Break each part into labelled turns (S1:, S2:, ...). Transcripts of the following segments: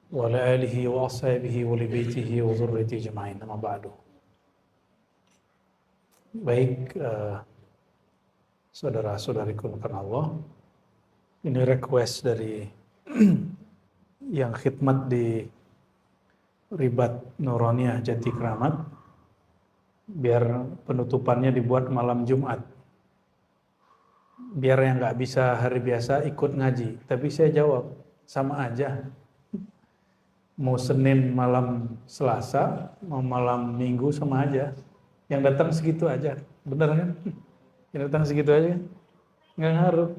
S1: wa ala alihi wa ashabihi wa li baitihi wa dzurriyyatihi ajma'in. Amma ba'du. Baik, saudara-saudariku karena Allah, ini request dari yang khidmat di Ribat Nuraniyah Jati Kramat, biar penutupannya dibuat malam Jumat. Biar yang nggak bisa hari biasa ikut ngaji. Tapi saya jawab, sama aja. Mau Senin malam Selasa, mau malam Minggu sama aja. Yang datang segitu aja. Bener kan? Yang datang segitu aja. Nggak ngaruh.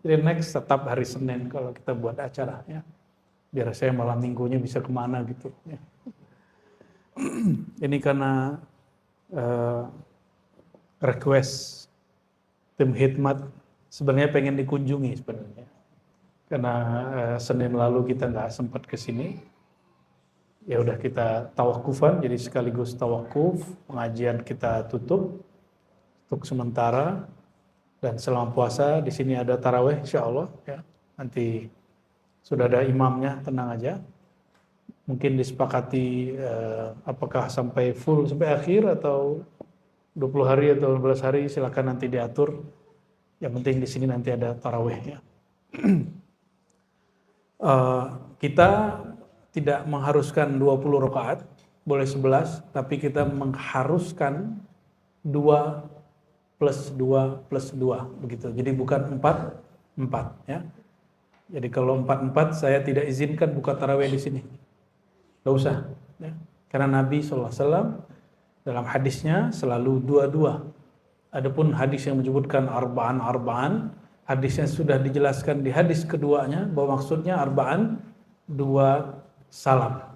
S1: Jadi next tetap hari Senin kalau kita buat acara. Ya. Biar saya malam Minggunya bisa kemana gitu. Ya. Ini karena request tim khidmat sebenarnya pengen dikunjungi sebenarnya. Karena Senin lalu kita nggak sempat ke sini. Ya udah kita tawakufan, jadi sekaligus tawakuf, pengajian kita tutup untuk sementara, dan selama puasa di sini ada taraweh insya Allah ya. Nanti sudah ada imamnya, tenang aja. Mungkin disepakati apakah sampai full sampai akhir atau 20 hari atau 15 hari, silakan nanti diatur. Yang penting di sini nanti ada taraweh ya. Kita tidak mengharuskan 20 rakaat, boleh 11, tapi kita mengharuskan 2 plus 2 plus 2 begitu. Jadi bukan 4 ya. Jadi kalau 4 saya tidak izinkan buka tarawih di sini. Enggak usah ya. Karena Nabi SAW dalam hadisnya selalu 2. Adapun hadis yang menyebutkan arba'an, hadisnya sudah dijelaskan di hadis keduanya bahwa maksudnya arba'an 2 salam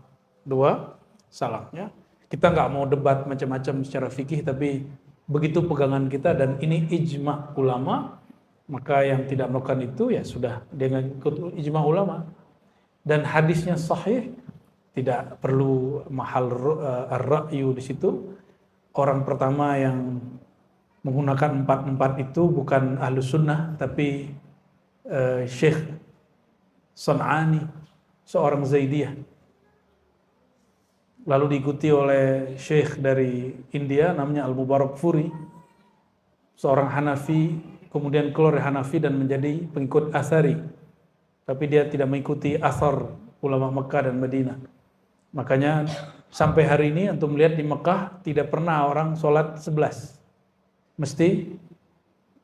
S1: ya. Kita nggak mau debat macam-macam secara fikih, tapi begitu pegangan kita dan ini ijma ulama, maka yang tidak melakukan itu ya sudah dengan ikut ijma ulama. Dan hadisnya sahih, tidak perlu mahal ar-ra'yu di situ. Orang pertama yang menggunakan 4 itu bukan ahlus sunnah, tapi Syekh San'ani, seorang Zaidiyah. Lalu diikuti oleh Syekh dari India namanya Al-Mubarakfuri, seorang Hanafi, kemudian keluar dari Hanafi dan menjadi pengikut Athari. Tapi dia tidak mengikuti athar ulama Mekah dan Madinah. Makanya sampai hari ini antum melihat di Mekah tidak pernah orang sholat 11. Mesti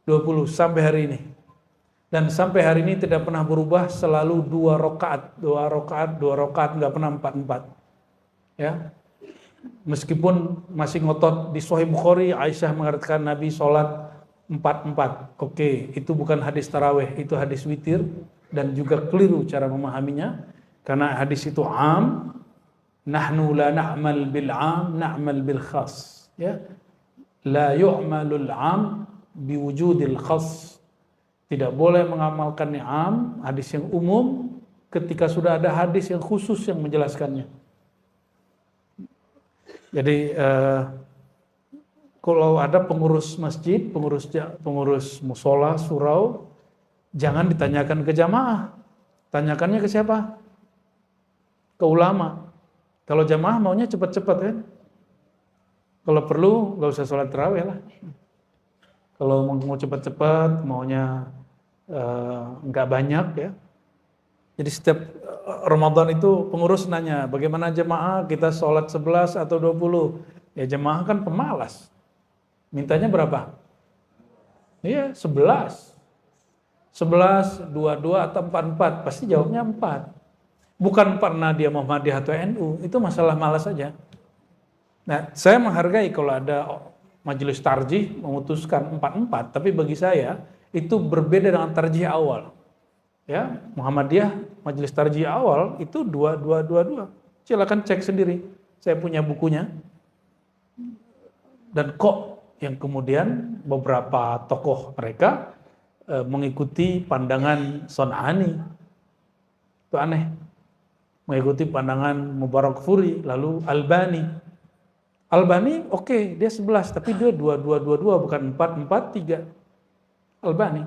S1: 20 sampai hari ini. Dan sampai hari ini tidak pernah berubah, selalu 2 rakaat, nggak pernah 4. Ya, meskipun masih ngotot di Sahih Bukhari, Aisyah mengatakan Nabi sholat 4. Oke, itu bukan hadis taraweh, itu hadis witir dan juga keliru cara memahaminya. Karena hadis itu am, nahnu la na'mal bil am, na'mal bil khas. Ya, la yu'malul am biwujudil khas. Tidak boleh mengamalkan am, hadis yang umum, ketika sudah ada hadis yang khusus yang menjelaskannya. Jadi kalau ada pengurus masjid, pengurus musola, surau, jangan ditanyakan ke jamaah. Tanyakannya ke siapa? Ke ulama. Kalau jamaah maunya cepat-cepat kan? Kalau perlu nggak usah sholat tarawih lah. Kalau mau cepat-cepat, maunya nggak banyak ya. Jadi setiap Ramadan itu pengurus nanya, bagaimana jemaah kita sholat 11 atau 20? Ya jemaah kan pemalas. Mintanya berapa? Iya 11. 11, 22 atau 44, pasti jawabnya 4. Bukan karena dia Muhammadiyah atau NU, itu masalah malas saja. Nah, saya menghargai kalau ada majelis tarjih memutuskan 4, tapi bagi saya itu berbeda dengan tarjih awal. Ya, Muhammadiyah majelis tarjih awal itu 2. Silakan cek sendiri. Saya punya bukunya. Dan kok yang kemudian beberapa tokoh mereka mengikuti pandangan Son'ani. Itu aneh. Mengikuti pandangan Mubarakfuri, lalu Albani. Albani oke, dia 11, tapi dia 2 bukan 4, 3. Albani.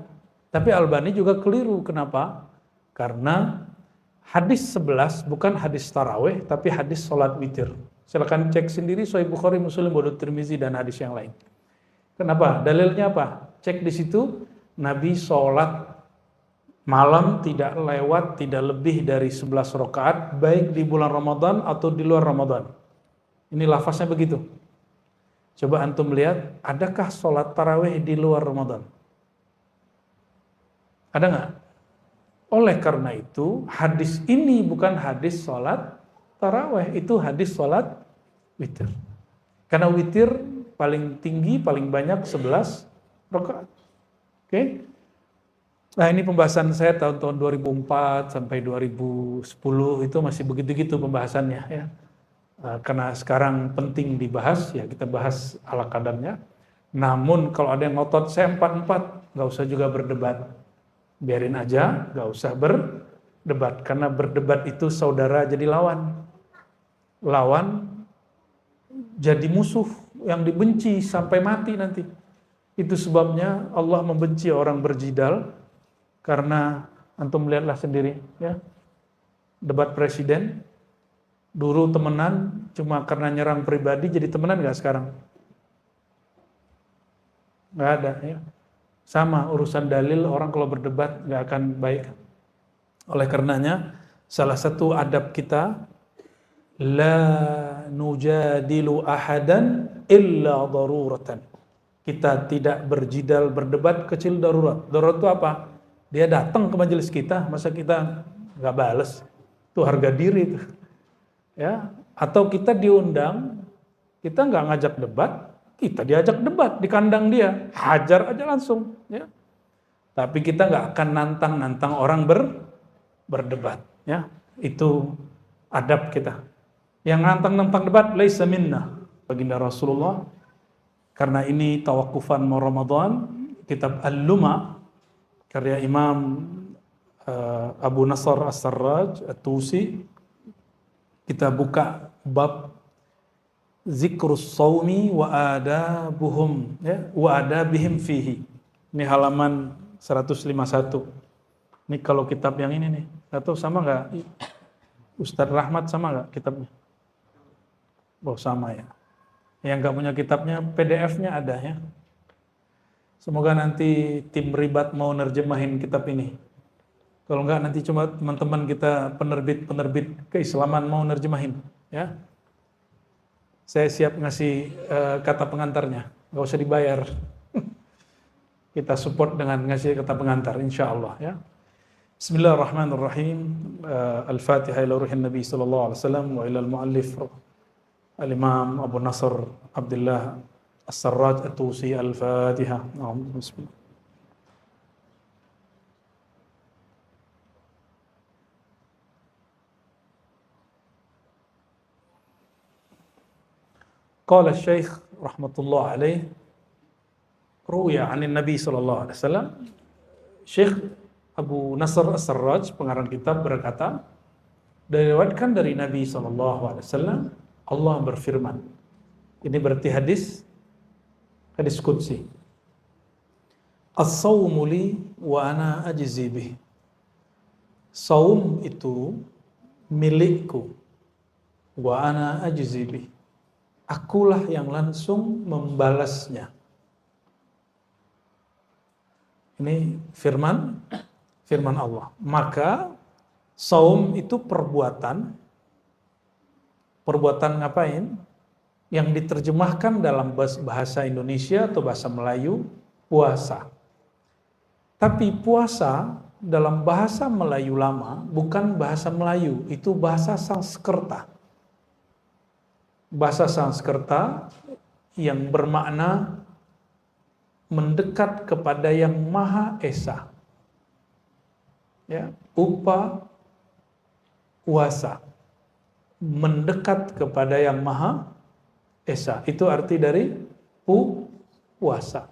S1: Tapi Albani juga keliru. Kenapa? Karena Hadis 11 bukan hadis taraweh, tapi hadis sholat witir. Silakan cek sendiri Sahih Bukhari, Muslim, Abu Tirmizi dan hadis yang lain. Kenapa? Dalilnya apa? Cek di situ, Nabi sholat malam tidak lewat, tidak lebih dari 11 rakaat, baik di bulan Ramadan atau di luar Ramadan. Ini lafaznya begitu. Coba antum lihat, adakah sholat taraweh di luar Ramadan? Ada nggak? Oleh karena itu, hadis ini bukan hadis sholat taraweh, itu hadis sholat witir. Karena witir paling tinggi, paling banyak 11 rakaat. Oke? Nah, ini pembahasan saya tahun-tahun 2004 sampai 2010 itu masih begitu-gitu pembahasannya ya. Karena sekarang penting dibahas, ya kita bahas ala kadarnya. Namun kalau ada yang ngotot saya 44, nggak usah juga berdebat. Biarin aja, nggak usah berdebat. Karena berdebat itu saudara jadi lawan. Lawan jadi musuh yang dibenci sampai mati nanti. Itu sebabnya Allah membenci orang berjidal. Karena antum lihatlah sendiri ya. Debat presiden dulu temenan cuma karena nyerang pribadi, jadi temenan nggak sekarang? Nggak ada ya. Sama urusan dalil, orang kalau berdebat nggak akan baik. Oleh karenanya salah satu adab kita, la nujadilu ahadan illa daruratan. Kita tidak berjidal berdebat kecil darurat. Darurat itu apa? Dia datang ke majelis kita, masa kita nggak bales? Itu harga diri itu. Ya, atau kita diundang, kita nggak ngajak debat, kita diajak debat di kandang dia, hajar aja langsung. Ya. Tapi kita nggak akan nantang orang berdebat. Ya, itu adab kita. Yang nantang debat, laisa minna, baginda Rasulullah. Karena ini tawakufan Ramadan, kitab Al-Luma, karya Imam Abu Nasr As-Sarraj At-Tusi. Kita buka bab zikrus saumi wa adabuhum ya, wa adabihim fihi. Ini halaman 151. Ini kalau kitab yang ini nih, atau sama nggak? Ustadz Rahmat sama nggak kitabnya? Oh sama ya. Yang nggak punya kitabnya, PDF-nya ada ya. Semoga nanti tim ribat mau nerjemahin kitab ini. Kalau enggak nanti cuma teman-teman kita penerbit keislaman mau nerjemahin, ya. Saya siap ngasih kata pengantarnya, nggak usah dibayar. Kita support dengan ngasih kata pengantar, insya Allah, ya. Bismillahirrahmanirrahim. Al-Fatihah ila ruhin Nabi sallallahu alaihi wasallam wa ila al-muallif al-Imam Abu Nasr Abdullah As-Sarraj At-Tusi. Al-Fatihah. Bismillah. Qala Syekh rahmatullah alaih, ruya 'an Nabi sallallahu alaihi wasallam. Syekh Abu Nasr As-Sarraj pengarang kitab berkata, diriwayatkan dari Nabi sallallahu alaihi wasallam, Allah berfirman. Ini berarti hadis qudsi. As-sawmu li wa ana ajzi bih. Saum itu milikku, wa ana ajzi bih. Akulah yang langsung membalasnya. Ini firman Allah. Maka saum itu perbuatan ngapain? Yang diterjemahkan dalam bahasa Indonesia atau bahasa Melayu, puasa. Tapi puasa dalam bahasa Melayu lama bukan bahasa Melayu, itu bahasa Sanskerta. Bahasa Sanskerta yang bermakna mendekat kepada yang Maha Esa. Ya, uasa. Mendekat kepada yang Maha Esa. Itu arti dari puasa.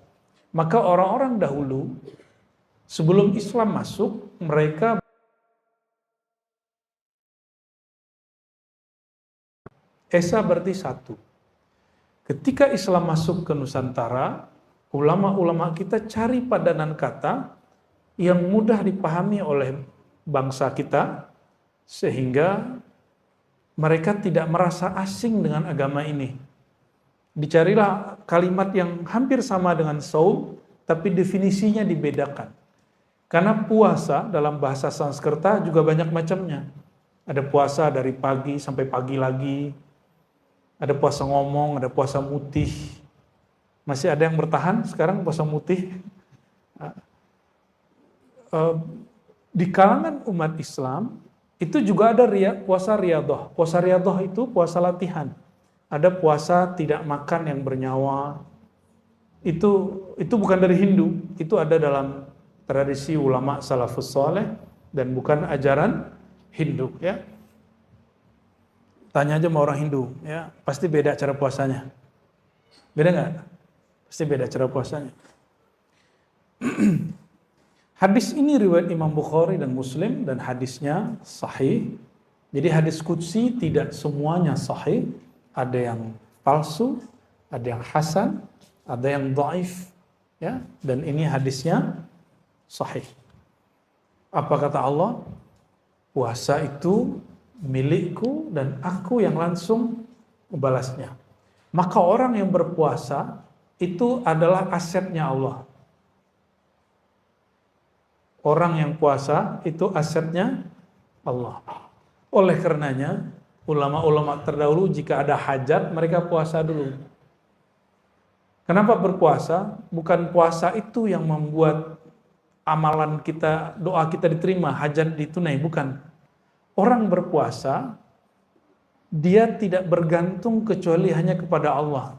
S1: Maka orang-orang dahulu sebelum Islam masuk, mereka Esa berarti satu. Ketika Islam masuk ke Nusantara, ulama-ulama kita cari padanan kata yang mudah dipahami oleh bangsa kita, Sehingga mereka tidak merasa asing dengan agama ini. Dicarilah kalimat yang hampir sama dengan saum, tapi definisinya dibedakan. Karena puasa dalam bahasa Sanskerta juga banyak macamnya. Ada puasa dari pagi sampai pagi lagi, ada puasa ngomong, ada puasa mutih. Masih ada yang bertahan sekarang puasa mutih. Di kalangan umat Islam, itu juga ada puasa riyadhah. Puasa riyadhah itu puasa latihan. Ada puasa tidak makan yang bernyawa. Itu bukan dari Hindu, itu ada dalam tradisi ulama salafus saleh dan bukan ajaran Hindu, ya. Tanya aja sama orang Hindu, ya, pasti beda cara puasanya. Beda nggak? Pasti beda cara puasanya. Hadis ini riwayat Imam Bukhari dan Muslim dan hadisnya sahih. Jadi hadis qudsi tidak semuanya sahih. Ada yang palsu, ada yang hasan, ada yang dhaif, ya. Dan ini hadisnya sahih. Apa kata Allah? Puasa itu milikku dan aku yang langsung membalasnya. Maka orang yang berpuasa itu adalah asetnya Allah. Orang yang puasa itu asetnya Allah. Oleh karenanya, ulama-ulama terdahulu jika ada hajat, mereka puasa dulu. Kenapa berpuasa? Bukan puasa itu yang membuat amalan kita, doa kita diterima, hajat ditunai, bukan. Orang berpuasa, dia tidak bergantung kecuali hanya kepada Allah.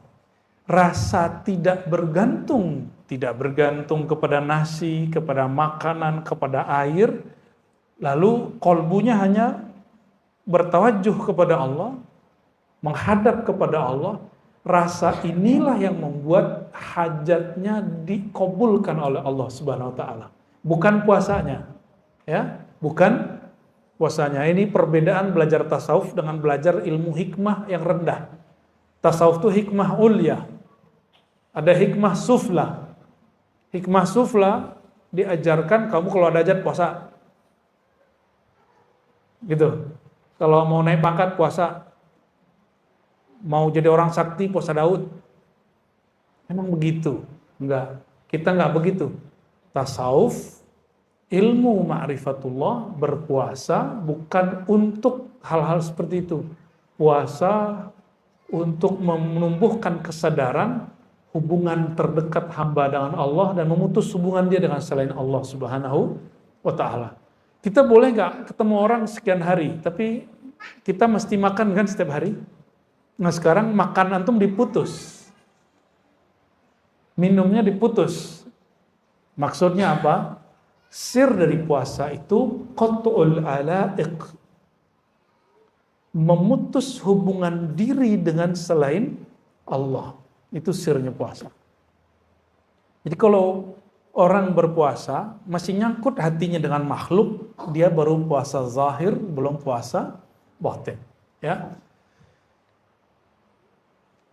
S1: Rasa tidak bergantung kepada nasi, kepada makanan, kepada air, lalu kolbunya hanya bertawajuh kepada Allah, menghadap kepada Allah. Rasa inilah yang membuat hajatnya dikabulkan oleh Allah Subhanahu wa taala. Bukan puasanya. Ya, bukan puasanya. Ini perbedaan belajar tasawuf dengan belajar ilmu hikmah yang rendah. Tasawuf itu hikmah ulya. Ada hikmah sufla. Hikmah sufla diajarkan kamu kalau ada hajat puasa. Gitu. Kalau mau naik pangkat puasa. Mau jadi orang sakti puasa Daud. Emang begitu? Enggak. Kita enggak begitu. Tasawuf, ilmu ma'rifatullah, berpuasa bukan untuk hal-hal seperti itu. Puasa untuk menumbuhkan kesadaran hubungan terdekat hamba dengan Allah dan memutus hubungan dia dengan selain Allah Subhanahu wa taala. Kita boleh nggak ketemu orang sekian hari, tapi kita mesti makan kan setiap hari? Nah sekarang makan antum diputus, minumnya diputus. Maksudnya apa? Sir dari puasa itu qat'ul ala'iq, memutus hubungan diri dengan selain Allah. Itu sirnya puasa. Jadi kalau orang berpuasa masih nyangkut hatinya dengan makhluk, dia baru puasa zahir, belum puasa batin. Ya.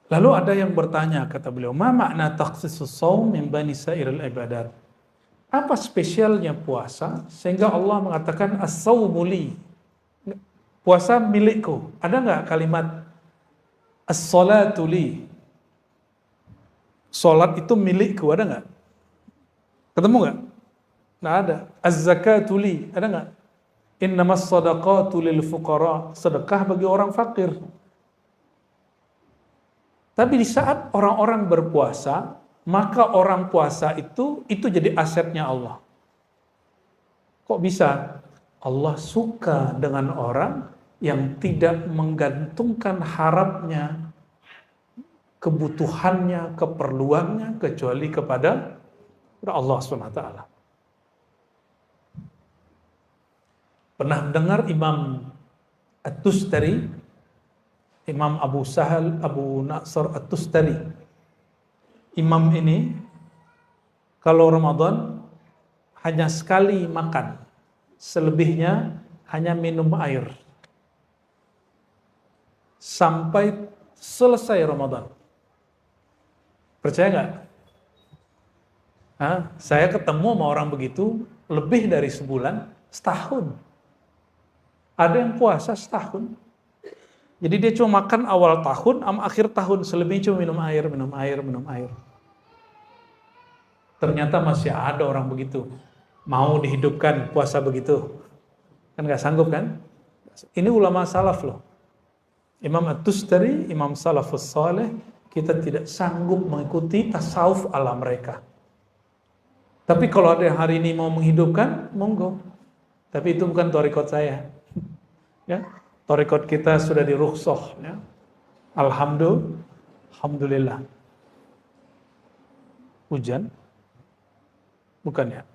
S1: Lalu ada yang bertanya, kata beliau, ma makna takhsisus shaum min bani sairil ibadat? Apa spesialnya puasa sehingga Allah mengatakan as-shaumu li? Puasa milikku. Ada nggak kalimat as-salatu li? Salat itu milikku, ada nggak? Ketemu nggak? Nggak ada. Az-zakatu li, ada nggak? Innamas sadaqatu lil fuqara, sedekah bagi orang fakir. Tapi di saat orang-orang berpuasa, maka orang puasa itu jadi asetnya Allah. Kok bisa? Allah suka dengan orang yang tidak menggantungkan harapnya, kebutuhannya, keperluannya kecuali kepada Allah SWT. Pernah dengar Imam At-Tustari, Imam Abu Sahal Abu Nasr At-Tustari. Imam ini kalau Ramadan hanya sekali makan, selebihnya hanya minum air sampai selesai Ramadan. Percaya nggak? Saya ketemu sama orang begitu lebih dari sebulan, setahun. Ada yang puasa setahun. Jadi dia cuma makan awal tahun sama akhir tahun, selebihnya cuma minum air, minum air, minum air. Ternyata masih ada orang begitu. Mau dihidupkan puasa begitu. Kan gak sanggup kan? Ini ulama salaf loh. Imam At-Tustari, Imam Salafus Saleh, kita tidak sanggup mengikuti tasawuf ala mereka. Tapi kalau ada yang hari ini mau menghidupkan, monggo. Tapi itu bukan thariqat saya. Ya, thariqat kita sudah dirukhsah. Ya. Alhamdulillah. Hujan? Bukan ya?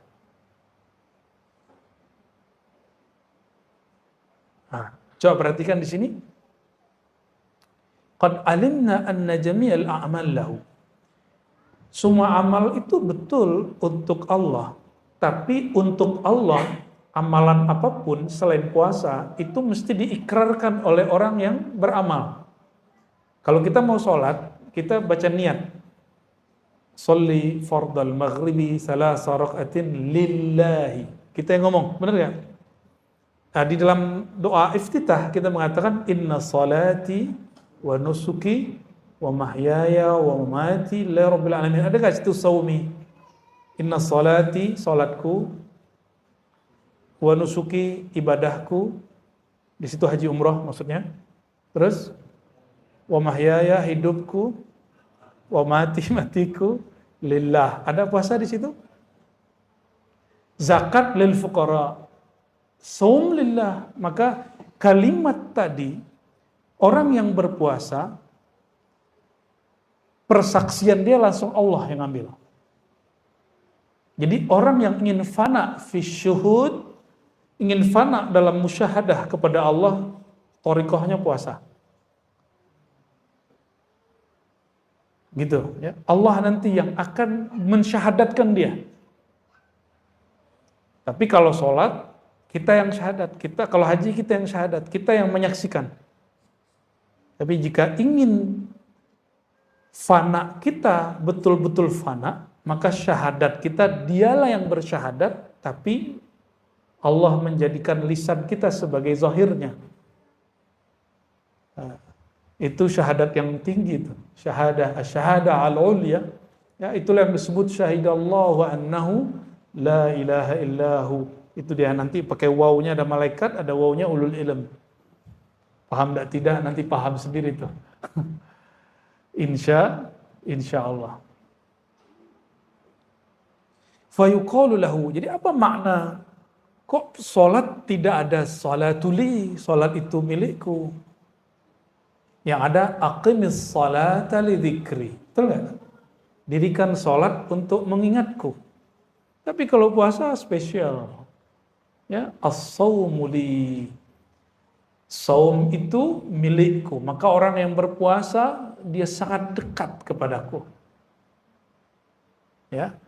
S1: Nah, coba perhatikan di sini. Qad alimna anna jami'al a'mal lahu. Semua amal itu betul untuk Allah. Tapi untuk Allah, amalan apapun selain puasa, itu mesti diikrarkan oleh orang yang beramal. Kalau kita mau sholat, kita baca niat. Sholli fardal maghribi salasa raka'atin lillahi. Kita yang ngomong, benar ya? Nah, di dalam doa iftitah kita mengatakan inna salati wa nusuki wa mahyaya wa mamati lillahi rabbil alamin. Ada enggak situ saumi? Inna salati, salatku, wa nusuki, ibadahku. Di situ haji umrah maksudnya. Terus wa mahyaya, hidupku, wa mati, matiku lillah. Ada puasa di situ? Zakat lil fuqara. Saum lillah. Maka kalimat tadi, orang yang berpuasa, persaksian dia langsung Allah yang ambil. Jadi orang yang ingin fana fi syuhud, ingin fana dalam musyahadah kepada Allah, thariqahnya puasa. Gitu ya. Allah nanti yang akan mensyahadatkan dia. Tapi kalau sholat, kita yang syahadat, kalau haji kita yang syahadat, kita yang menyaksikan. Tapi jika ingin fana kita betul-betul fana, maka syahadat kita dialah yang bersyahadat, tapi Allah menjadikan lisan kita sebagai zahirnya. Itu syahadat yang tinggi itu. Syahadah al-ulya. Ya, itulah yang disebut syahidallahu annahu la ilaha illahu. Itu dia nanti pakai wawunya ada malaikat, ada wawunya ulul ilm. Paham tidak? Nanti paham sendiri tuh. Insya Allah. Fayuqalu lahu. Jadi apa makna? Kok salat tidak ada salatuli, salat itu milikku? Yang ada aqimis salata li dzikri. Betul enggak? Dirikan salat untuk mengingatku. Tapi kalau puasa spesial. Ya, as-saumu li. Saum itu milikku. Maka orang yang berpuasa dia sangat dekat kepadaku. Ya.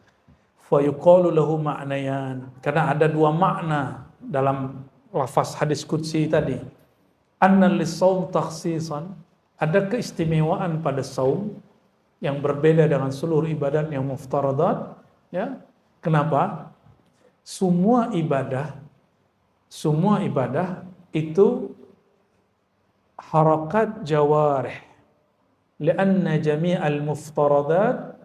S1: Fa yuqalu lahu ma'nayan. Karena ada dua makna dalam lafaz hadis qudsi tadi. Anna lis-saum takhsisan. Ada keistimewaan pada saum yang berbeda dengan seluruh ibadat yang muftaradat. Ya. Kenapa? Semua ibadah itu harakat jawarih. Lianna jami'al muftaradat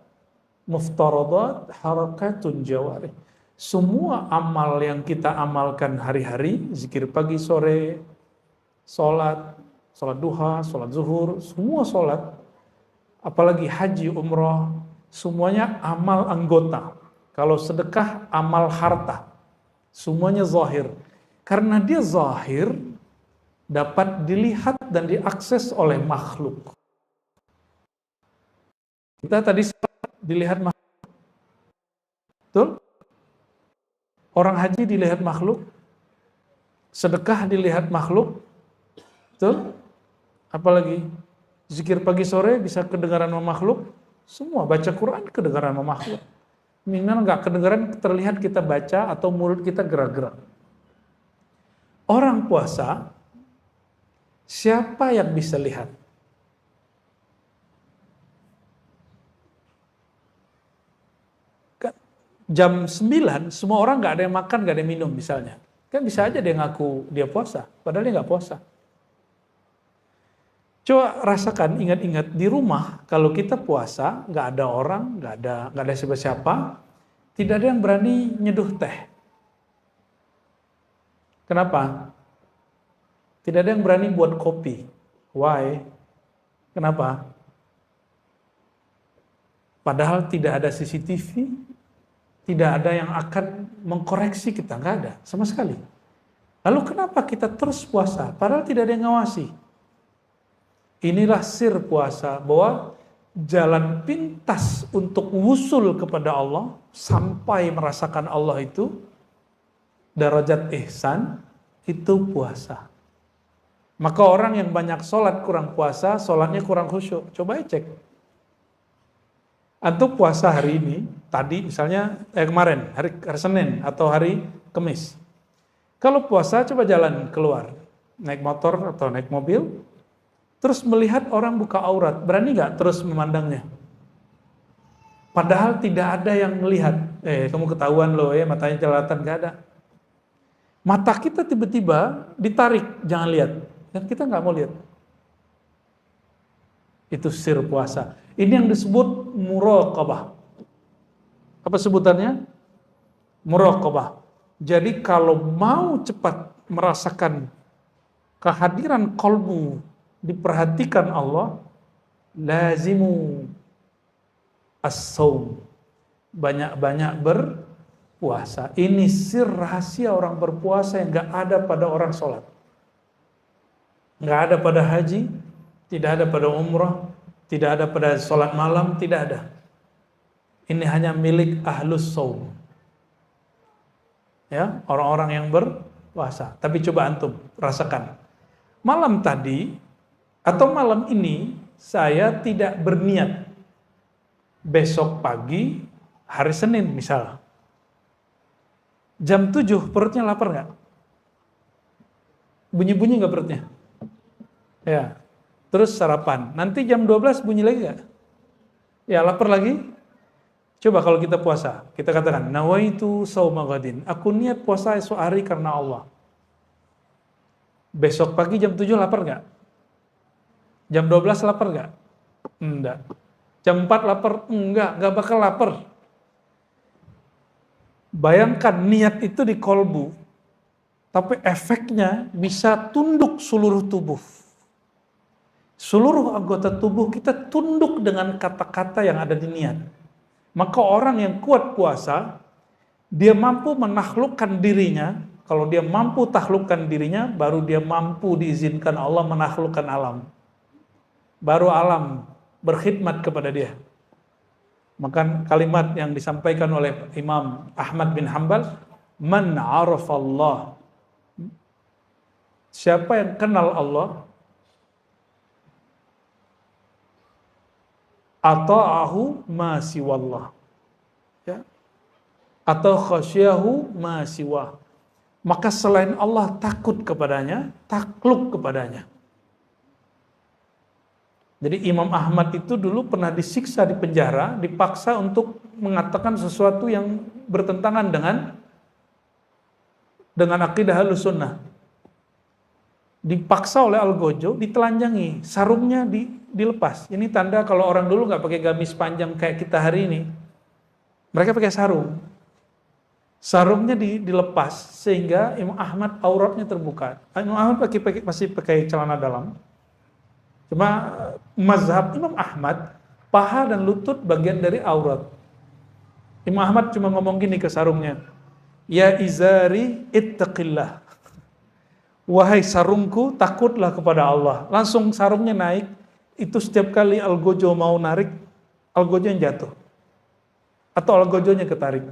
S1: harakatun jawarih. Semua amal yang kita amalkan hari-hari, zikir pagi sore, salat duha, salat zuhur, semua salat, apalagi haji umrah, semuanya amal anggota. Kalau sedekah amal harta. Semuanya zahir. Karena dia zahir, dapat dilihat dan diakses oleh makhluk. Kita tadi dilihat makhluk. Betul? Orang haji dilihat makhluk. Sedekah dilihat makhluk. Betul? Apalagi zikir pagi sore bisa kedengaran sama makhluk. Semua baca Quran kedengaran sama makhluk. Minimal nggak kedengaran terlihat kita baca atau mulut kita gerak-gerak. Orang puasa, siapa yang bisa lihat? Jam 9, semua orang nggak ada yang makan, nggak ada yang minum misalnya. Kan bisa aja dia ngaku dia puasa, padahal dia nggak puasa. Coba rasakan, ingat-ingat di rumah kalau kita puasa, nggak ada orang, nggak ada siapa-siapa, tidak ada yang berani nyeduh teh. Kenapa? Tidak ada yang berani buat kopi. Why? Kenapa? Padahal tidak ada CCTV, tidak ada yang akan mengkoreksi kita, nggak ada sama sekali. Lalu kenapa kita terus puasa? Padahal tidak ada yang ngawasi. Inilah sir puasa, bahwa jalan pintas untuk wusul kepada Allah, sampai merasakan Allah itu, darajat ihsan, itu puasa. Maka orang yang banyak sholat kurang puasa, sholatnya kurang khusyuk. Coba cek. Antum puasa hari ini, tadi misalnya kemarin, hari Senin atau hari Kamis. Kalau puasa coba jalan keluar, naik motor atau naik mobil, terus melihat orang buka aurat, berani nggak terus memandangnya? Padahal tidak ada yang melihat. Kamu ketahuan loh ya, matanya jelalatan, nggak ada. Mata kita tiba-tiba ditarik, jangan lihat. Dan kita nggak mau lihat. Itu sir puasa. Ini yang disebut muraqabah. Apa sebutannya? Muraqabah. Jadi kalau mau cepat merasakan kehadiran qalbu, diperhatikan Allah, lazimu as-saum, banyak-banyak berpuasa. Ini sir rahasia orang berpuasa yang gak ada pada orang sholat, gak ada pada haji, tidak ada pada umrah, tidak ada pada sholat malam, tidak ada. Ini hanya milik ahlus saum, ya, orang-orang yang berpuasa. Tapi coba antum rasakan, malam tadi atau malam ini saya tidak berniat, besok pagi hari Senin misal, jam 7 perutnya lapar nggak? Bunyi-bunyi nggak perutnya? Ya, terus sarapan, nanti jam 12 bunyi lagi nggak? Ya, lapar lagi. Coba kalau kita puasa, kita katakan nawaitu shauma ghadin, aku niat puasa esok hari karena Allah. Besok pagi jam 7 lapar nggak? Jam 12 lapar nggak? Enggak. Jam 4 lapar? Nggak bakal lapar. Bayangkan niat itu di kolbu, tapi efeknya bisa tunduk seluruh tubuh. Seluruh anggota tubuh kita tunduk dengan kata-kata yang ada di niat. Maka orang yang kuat puasa, dia mampu menaklukkan dirinya. Kalau dia mampu taklukkan dirinya, baru dia mampu diizinkan Allah menaklukkan alam. Baru alam berkhidmat kepada dia. Maka kalimat yang disampaikan oleh Imam Ahmad bin Hanbal, man arafallah, siapa yang kenal Allah, ata'ahu ma siwallah, ya, atau khasyahu ma siwah, maka selain Allah takut kepadanya, takluk kepadanya. Jadi Imam Ahmad itu dulu pernah disiksa di penjara, dipaksa untuk mengatakan sesuatu yang bertentangan dengan akidah Ahlussunnah. Dipaksa oleh Algojo, ditelanjangi, sarungnya dilepas. Ini tanda kalau orang dulu nggak pakai gamis panjang kayak kita hari ini. Mereka pakai sarung. Sarungnya dilepas sehingga Imam Ahmad auratnya terbuka. Imam Ahmad masih pakai celana dalam. Cuma mazhab Imam Ahmad, paha dan lutut bagian dari aurat. Imam Ahmad cuma ngomong gini ke sarungnya, ya izari ittaqillah, wahai sarungku takutlah kepada Allah. Langsung sarungnya naik. Itu setiap kali Algojo mau narik, Algojo yang jatuh atau Algojonya ketarik.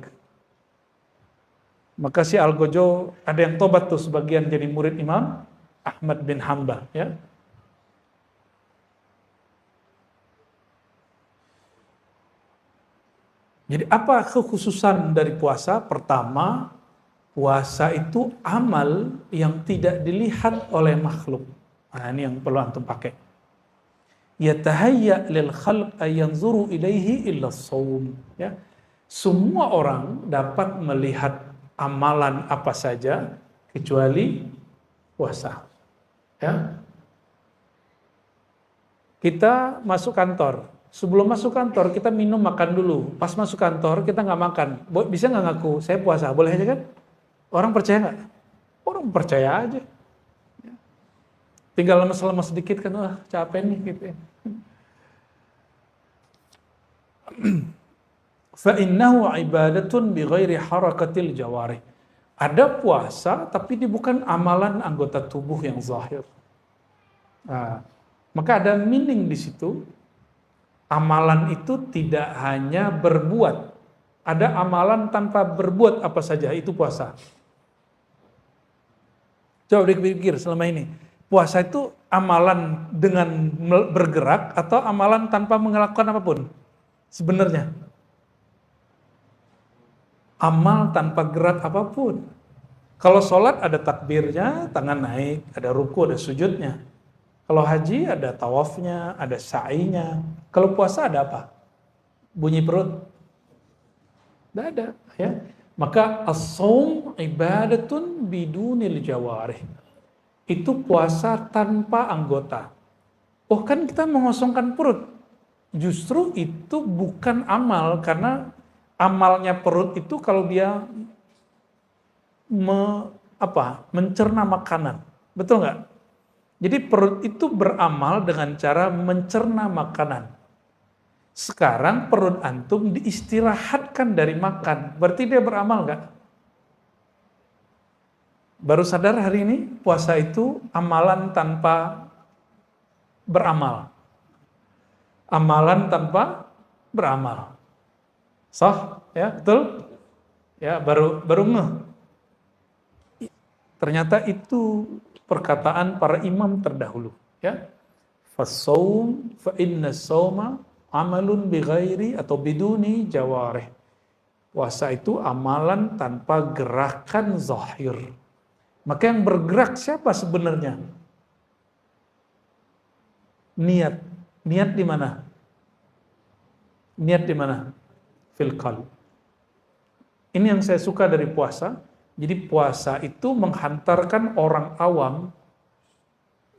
S1: Maka si Algojo ada yang tobat tuh sebagian jadi murid Imam Ahmad bin Hanbal, ya. Jadi apa kekhususan dari puasa? Pertama, puasa itu amal yang tidak dilihat oleh makhluk. Nah, ini yang perlu antum pakai. Yatahayya lil khalq ayanzuru ilaihi illa shaum. Ya. Semua orang dapat melihat amalan apa saja kecuali puasa. Ya. Kita masuk kantor. Sebelum masuk kantor kita minum makan dulu. Pas masuk kantor kita nggak makan. Bisa nggak ngaku saya puasa? Boleh aja kan? Orang percaya nggak? Orang percaya aja. Tinggal lemes-lemes sedikit kan, wah capek nih gitu ya. Fa innahu ibadatun bi ghairi harakatil jawarih. Ada puasa tapi ini bukan amalan anggota tubuh yang zahir. Nah, maka ada meaning di situ. Amalan itu tidak hanya berbuat. Ada amalan tanpa berbuat apa saja, itu puasa. Coba dipikir selama ini. Puasa itu amalan dengan bergerak atau amalan tanpa melakukan apapun? Sebenarnya. Amal tanpa gerak apapun. Kalau sholat ada takbirnya, tangan naik, ada ruku, ada sujudnya. Kalau haji ada tawafnya, ada sa'inya. Kalau puasa ada apa? Bunyi perut? Tidak ada. Ya. Maka as-shaum ibadatun bidunil jawarih. Itu puasa tanpa anggota. Oh kan kita mengosongkan perut. Justru itu bukan amal, karena amalnya perut itu kalau dia mencerna makanan. Betul nggak? Jadi perut itu beramal dengan cara mencerna makanan. Sekarang perut antum diistirahatkan dari makan. Berarti dia beramal nggak? Baru sadar hari ini puasa itu amalan tanpa beramal. Amalan tanpa beramal. Sah? Ya, betul? Ya, baru ngeh. Ternyata itu perkataan para imam terdahulu, ya. Fassaum fa inna sauma amalun bighairi atau biduni jawarih. Puasa itu amalan tanpa gerakan zahir. Maka yang bergerak siapa sebenarnya? Niat. Niat di mana? Niat di mana? Fil qalb. Ini yang saya suka dari puasa. Jadi puasa itu menghantarkan orang awam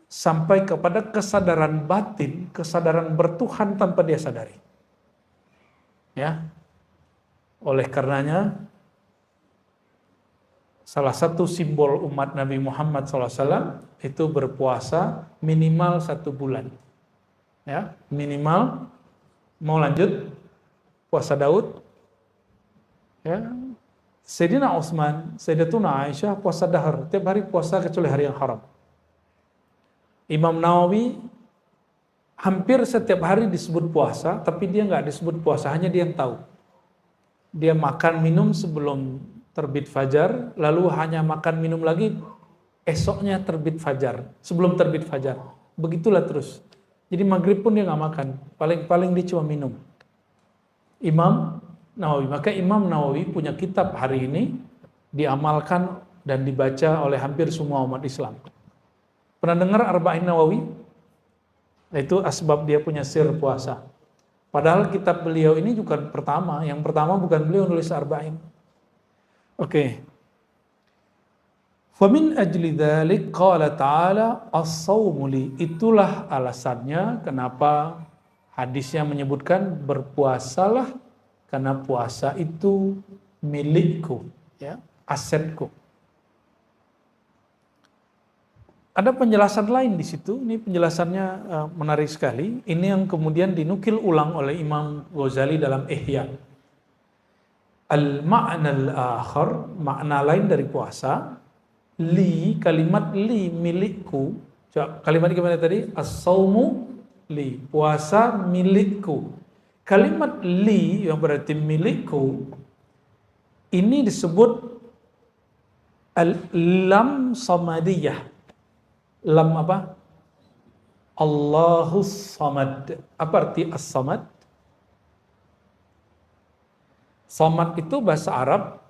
S1: sampai kepada kesadaran batin, kesadaran bertuhan tanpa dia sadari. Ya. Oleh karenanya, salah satu simbol umat Nabi Muhammad SAW itu berpuasa minimal 1 bulan. Ya, minimal. Mau lanjut puasa Daud? Ya. Sayyidina Utsman, Sayyidatuna Aisyah puasa dahar, tiap hari puasa kecuali hari yang haram. Imam Nawawi hampir setiap hari disebut puasa, tapi dia nggak disebut puasa, hanya dia yang tahu. Dia makan minum sebelum terbit fajar, lalu hanya makan minum lagi esoknya terbit fajar, sebelum terbit fajar. Begitulah terus. Jadi maghrib pun dia nggak makan, paling-paling dia cuma minum. Imam Nawawi, maka Imam Nawawi punya kitab hari ini diamalkan dan dibaca oleh hampir semua umat Islam. Pernah dengar Arba'in Nawawi? Itu asbab dia punya sir puasa. Padahal kitab beliau ini juga pertama, yang pertama bukan beliau nulis Arba'in. Oke. Famin ajli dzalik qala ta'ala as-shaumu li. Itulah alasannya kenapa hadisnya menyebutkan berpuasalah, karena puasa itu milikku, ya, asetku. Ada penjelasan lain di situ. Ini penjelasannya menarik sekali. Ini yang kemudian dinukil ulang oleh Imam Ghazali dalam Ihya. Al-ma'na al-akhar, makna lain dari puasa, li, kalimat li, milikku. Kalimat gimana tadi? As-shaumu li, puasa milikku. Kalimat li yang berarti milikku ini disebut lam samadiyah. Lam apa? Allahus samad. Apa arti as-samad? Samad itu bahasa Arab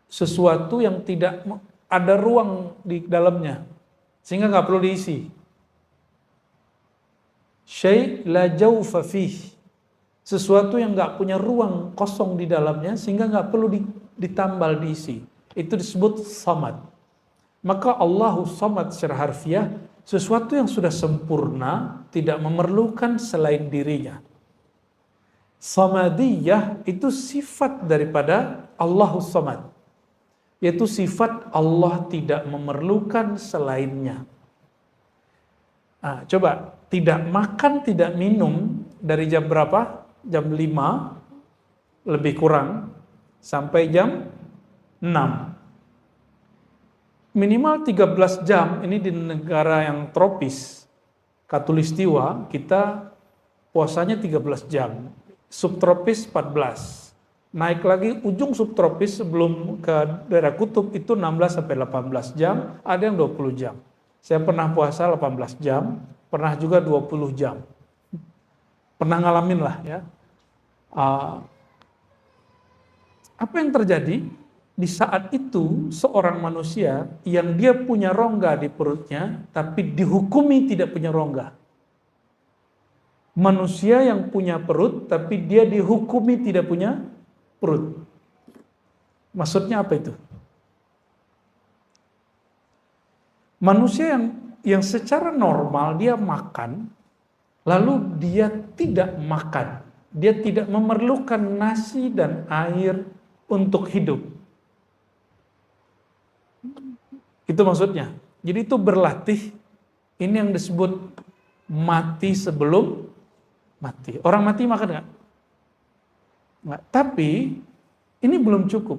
S1: sesuatu yang tidak ada ruang di dalamnya, sehingga nggak perlu diisi. Syai' la jawfa fih. Sesuatu yang nggak punya ruang kosong di dalamnya sehingga nggak perlu ditambal diisi. Itu disebut samad. Maka Allahu Samad secara harfiah, sesuatu yang sudah sempurna, tidak memerlukan selain dirinya. Samadiyah itu sifat daripada Allahu Samad, yaitu sifat Allah tidak memerlukan selainnya. Nah, coba, tidak makan, tidak minum dari jam berapa? Jam 5 lebih kurang sampai jam 6. Minimal 13 jam, ini di negara yang tropis, Katulistiwa, kita puasanya 13 jam. Subtropis 14. Naik lagi ujung subtropis sebelum ke daerah kutub itu 16 sampai 18 jam, ada yang 20 jam. Saya pernah puasa 18 jam, pernah juga 20 jam. Pernah ngalamin lah ya. Apa yang terjadi? Di saat itu seorang manusia yang dia punya rongga di perutnya, tapi dihukumi tidak punya rongga. Manusia yang punya perut, tapi dia dihukumi tidak punya perut. Maksudnya apa itu? Manusia yang secara normal dia makan, lalu dia tidak makan. Dia tidak memerlukan nasi dan air untuk hidup. Itu maksudnya. Jadi itu berlatih, ini yang disebut mati sebelum mati. Orang mati makan nggak? Nggak. Tapi ini belum cukup.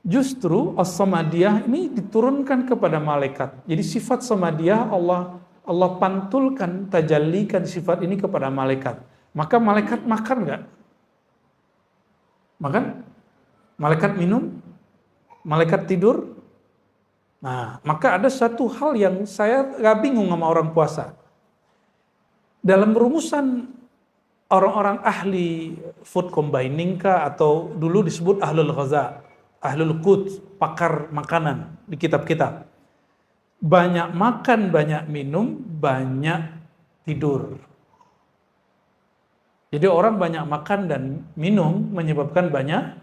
S1: Justru as-samadiyah ini diturunkan kepada malaikat. Jadi sifat samadiyah Allah pantulkan, tajallikan sifat ini kepada malaikat. Maka malaikat makan nggak? Makan? Malaikat minum? Malaikat tidur? Nah, maka ada satu hal yang saya gak bingung sama orang puasa. Dalam rumusan orang-orang ahli food combining kah, atau dulu disebut ahlul ghaza, ahlul qut, pakar makanan di kitab-kitab. Banyak makan, banyak minum, banyak tidur. Jadi orang banyak makan dan minum menyebabkan banyak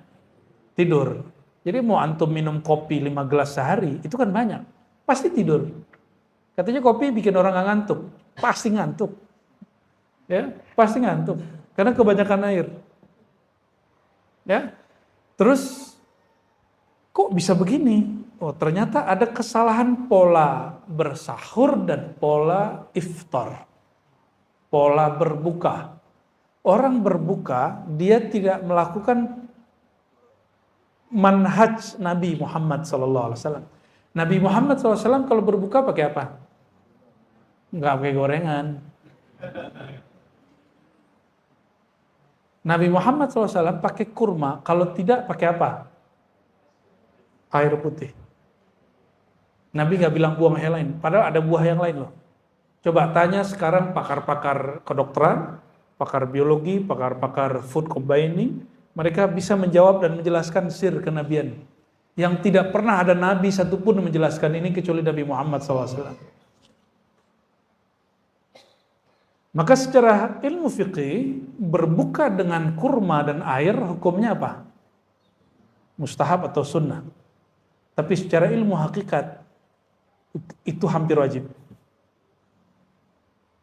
S1: tidur. Jadi mau antum minum kopi 5 gelas sehari, itu kan banyak. Pasti tidur. Katanya kopi bikin orang nggak ngantuk. Pasti ngantuk. Ya, pasti ngantuk. Karena kebanyakan air. Ya. Terus, kok bisa begini? Oh, ternyata ada kesalahan pola bersahur dan pola iftar. Pola berbuka. Orang berbuka, dia tidak melakukan manhaj Nabi Muhammad SAW. Nabi Muhammad SAW kalau berbuka pakai apa? Nggak pakai gorengan. Nabi Muhammad SAW pakai kurma, kalau tidak pakai apa? Air putih. Nabi nggak bilang buah yang lain, padahal ada buah yang lain loh. Coba tanya sekarang pakar-pakar kedokteran, pakar biologi, pakar-pakar food combining, mereka bisa menjawab dan menjelaskan sir kenabian. Yang tidak pernah ada nabi satupun menjelaskan ini kecuali Nabi Muhammad SAW. Maka secara ilmu fikih, berbuka dengan kurma dan air hukumnya apa? Mustahab atau sunnah. Tapi secara ilmu hakikat, itu hampir wajib.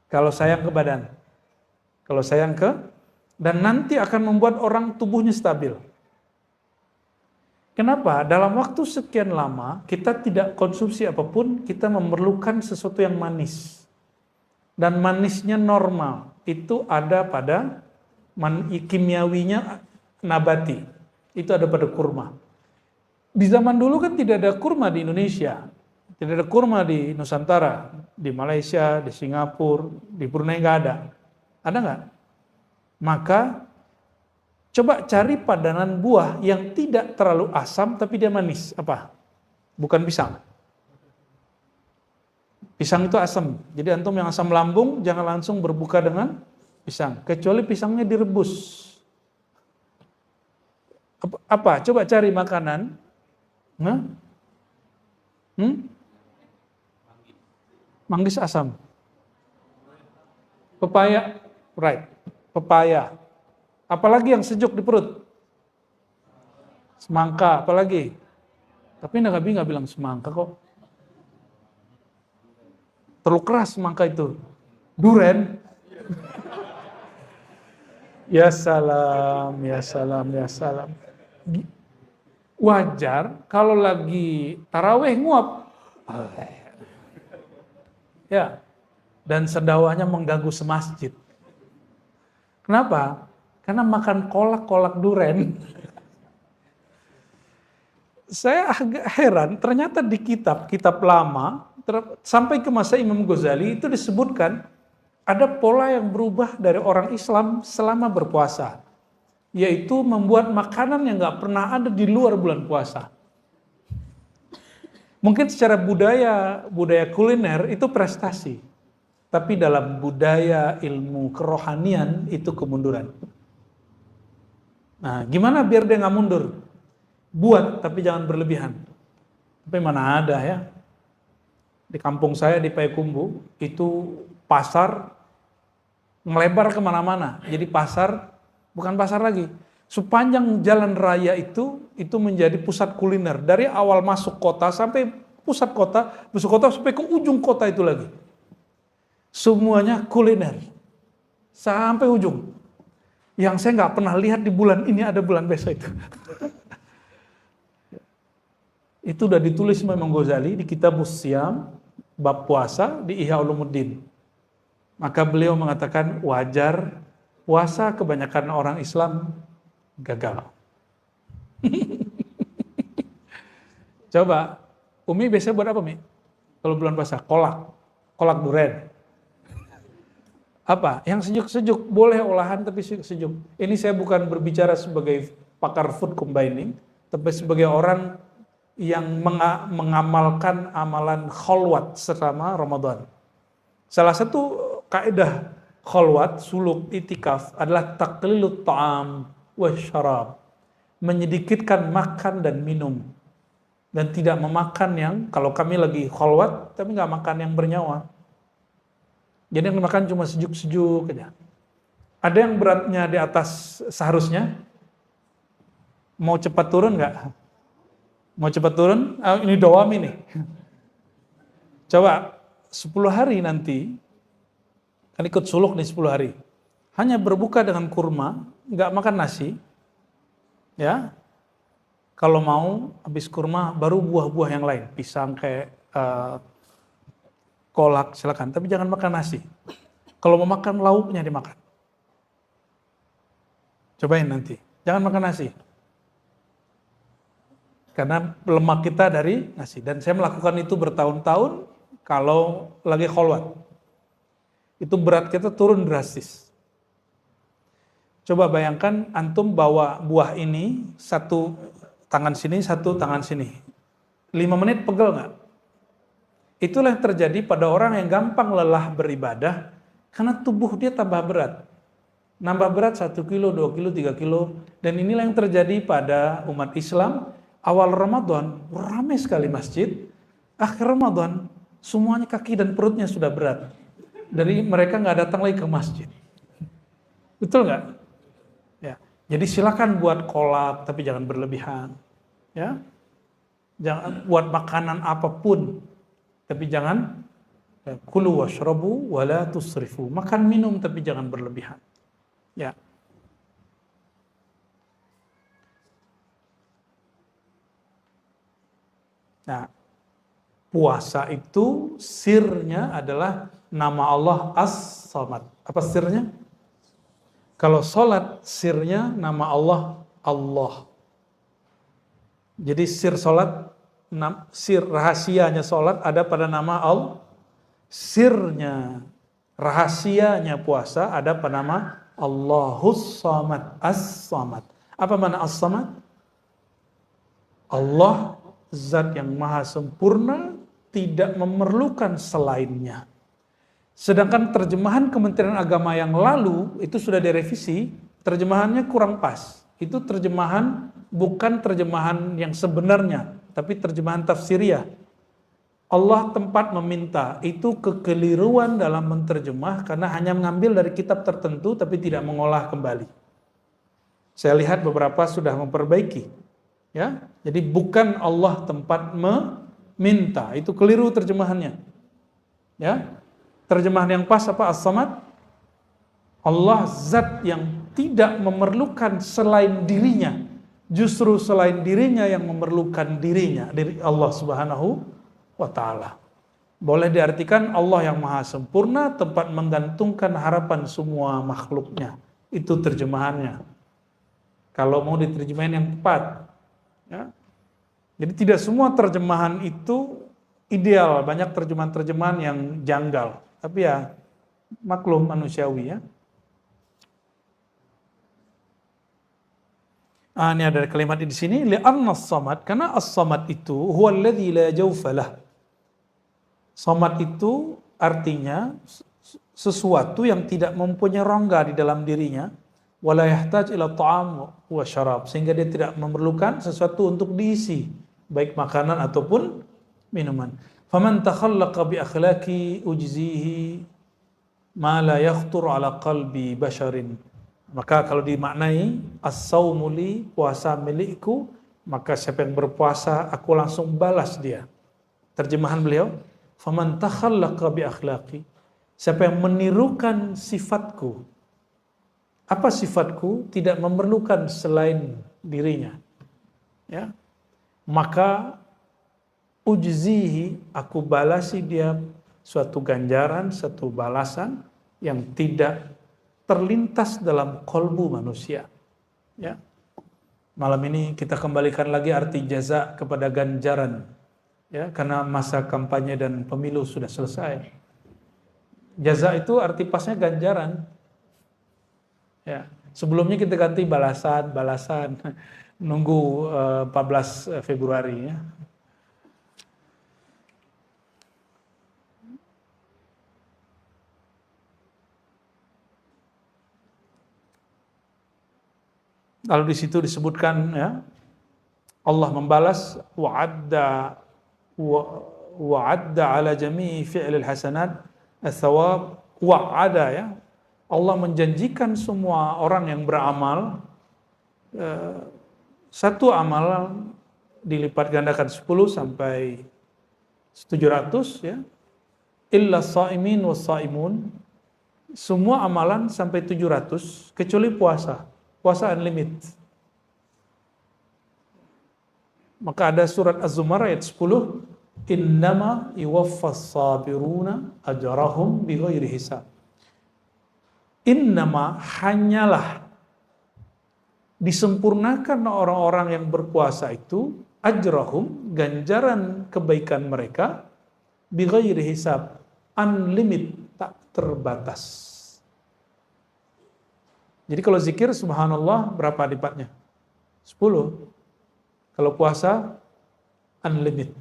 S1: Kalau sayang ke badan. Kalau sayang ke, dan nanti akan membuat orang tubuhnya stabil. Kenapa? Dalam waktu sekian lama, kita tidak konsumsi apapun, kita memerlukan sesuatu yang manis. Dan manisnya normal. Itu ada pada kimiawinya nabati. Itu ada pada kurma. Di zaman dulu kan tidak ada kurma di Indonesia. Tidak ada kurma di Nusantara. Di Malaysia, di Singapura, di Brunei nggak ada. Ada nggak? Maka coba cari padanan buah yang tidak terlalu asam tapi dia manis. Apa? Bukan pisang. Pisang itu asam. Jadi antum yang asam lambung jangan langsung berbuka dengan pisang. Kecuali pisangnya direbus. Apa? Coba cari makanan. Manggis asam. Pepaya. Right. Pepaya. Apalagi yang sejuk di perut? Semangka, apalagi? Tapi Nabi nggak bilang semangka kok. terlalu keras semangka itu. Duren. Ya salam, ya salam, ya salam. Wajar kalau lagi taraweh nguap. Ya, dan sendawanya mengganggu semasjid. Kenapa? Karena makan kolak-kolak duren. Saya agak heran, ternyata di kitab lama, sampai ke masa Imam Ghazali itu disebutkan ada pola yang berubah dari orang Islam selama berpuasa. Yaitu membuat makanan yang gak pernah ada di luar bulan puasa. Mungkin secara budaya kuliner itu prestasi. Tapi dalam budaya ilmu kerohanian itu kemunduran. Nah, gimana biar dia gak mundur? Buat, tapi jangan berlebihan. Tapi mana ada ya. Di kampung saya di Payakumbuh, itu pasar melebar kemana-mana. Jadi pasar, bukan pasar lagi. Sepanjang jalan raya itu menjadi pusat kuliner. Dari awal masuk kota sampai pusat kota sampai ke ujung kota itu lagi. Semuanya kuliner. Sampai ujung. Yang saya nggak pernah lihat di bulan ini ada bulan besok itu. Itu udah ditulis Imam Ghazali di kitab Siyam, bab puasa di Ihya Ulumuddin. Maka beliau mengatakan wajar puasa kebanyakan orang Islam gagal. Coba, Umi biasanya buat apa, Mi? Kalau bulan puasa, kolak duren. Apa? Yang sejuk-sejuk, boleh olahan tapi sejuk. Ini saya bukan berbicara sebagai pakar food combining, tapi sebagai orang yang mengamalkan amalan kholwat selama Ramadan. Salah satu kaidah kholwat, suluk, itikaf adalah taqlilut ta'am wa syarab. Menyedikitkan makan dan minum. Dan tidak memakan yang, kalau kami lagi kholwat, tapi nggak makan yang bernyawa. Jadi yang dimakan cuma sejuk-sejuk aja. Ada yang beratnya di atas seharusnya. Mau cepat turun nggak? Mau cepat turun? Ini doam ini. Coba 10 hari nanti, kan ikut suluk nih 10 hari. Hanya berbuka dengan kurma, nggak makan nasi. Ya, kalau mau habis kurma baru buah-buah yang lain, pisang kayak kolak silakan, tapi jangan makan nasi. Kalau mau makan lauknya dimakan. Cobain nanti, jangan makan nasi. Karena lemak kita dari nasi. Dan saya melakukan itu bertahun-tahun kalau lagi kholwat. Itu berat kita turun drastis. Coba bayangkan antum bawa buah ini, satu tangan sini, satu tangan sini. 5 menit pegel nggak? Itulah yang terjadi pada orang yang gampang lelah beribadah karena tubuh dia tambah berat. Nambah berat 1 kilo, 2 kilo, 3 kilo. Dan inilah yang terjadi pada umat Islam. Awal Ramadan, ramai sekali masjid. Akhir Ramadan, semuanya kaki dan perutnya sudah berat. Dari mereka nggak datang lagi ke masjid. Betul nggak? Ya. Jadi silakan buat kolak, tapi jangan berlebihan. Ya, jangan buat makanan apapun, tapi jangan kulu washrabu wala tusrifu. Makan minum, tapi jangan berlebihan. Ya. Nah, puasa itu sirnya adalah nama Allah As-Samad. Apa sirnya? Kalau sholat, sirnya nama Allah Allah. Jadi sir sholat, sir rahasianya sholat ada pada nama Allah. Sirnya, rahasianya puasa ada pada nama Allahus Samad. As-Samad. Apa makna As-Samad? Allah Zat yang maha sempurna, tidak memerlukan selainnya. Sedangkan terjemahan Kementerian Agama yang lalu, itu sudah direvisi, terjemahannya kurang pas. Itu terjemahan, bukan terjemahan yang sebenarnya, tapi terjemahan tafsiriyah. Allah tempat meminta, itu kekeliruan dalam menterjemah, karena hanya mengambil dari kitab tertentu, tapi tidak mengolah kembali. Saya lihat beberapa sudah memperbaiki. Ya, jadi bukan Allah tempat meminta, itu keliru terjemahannya. Ya, Terjemahan yang pas apa As-Samad? Allah zat yang tidak memerlukan selain dirinya. Justru selain dirinya yang memerlukan dirinya, diri Allah Subhanahu wa taala. Boleh diartikan Allah yang maha sempurna, tempat menggantungkan harapan semua makhluknya. Itu terjemahannya. Kalau mau diterjemahin yang tepat. Ya. Jadi tidak semua terjemahan itu ideal. Banyak terjemahan-terjemahan yang janggal. Tapi ya maklum manusiawi ya. Ini ada kalimat di sini, li'anna as-samad, karena as-samad itu huwa alladzi la jawfa lah. Samad itu artinya sesuatu yang tidak mempunyai rongga di dalam dirinya, wala yahtaj ila ta'am wa syarab, sehingga dia tidak memerlukan sesuatu untuk diisi, baik makanan ataupun minuman. Faman takhallaqa bi akhlaqi ujzihi ma la yakhtur ala qalbi basharin. Maka kalau dimaknai as-saumu li, puasa milikku, maka siapa yang berpuasa aku langsung balas dia. Terjemahan beliau, faman takhallaqa bi akhlaqi, siapa yang menirukan sifatku. Apa sifatku? Tidak memerlukan selain dirinya. Ya. Maka ujzihi, aku balasi dia suatu ganjaran, satu balasan yang tidak terlintas dalam kolbu manusia. Ya. Malam ini kita kembalikan lagi arti jaza kepada ganjaran. Ya, karena masa kampanye dan pemilu sudah selesai. Jaza itu arti pasnya ganjaran. Ya. Sebelumnya kita ganti balasan. Nunggu 14 Februari ya. Lalu di situ disebutkan ya, Allah membalas wa'adda ala jami'i fi'lil hasanat ats-tsawab wa'ada ya. Allah menjanjikan semua orang yang beramal satu amalan dilipat gandakan 10 sampai 700 ya. Illa shaimin was saimun, semua amalan sampai 700 kecuali puasa. Puasa unlimited. Maka ada surat Az-Zumar ayat 10, innama yuwaffas sabiruna ajrahum bighairi hisab. Innama, hanyalah disempurnakan orang-orang yang berpuasa itu ajrahum, ganjaran kebaikan mereka, bighairi hisab, unlimited, tak terbatas. Jadi kalau zikir subhanallah berapa lipatnya? 10. Kalau puasa unlimited.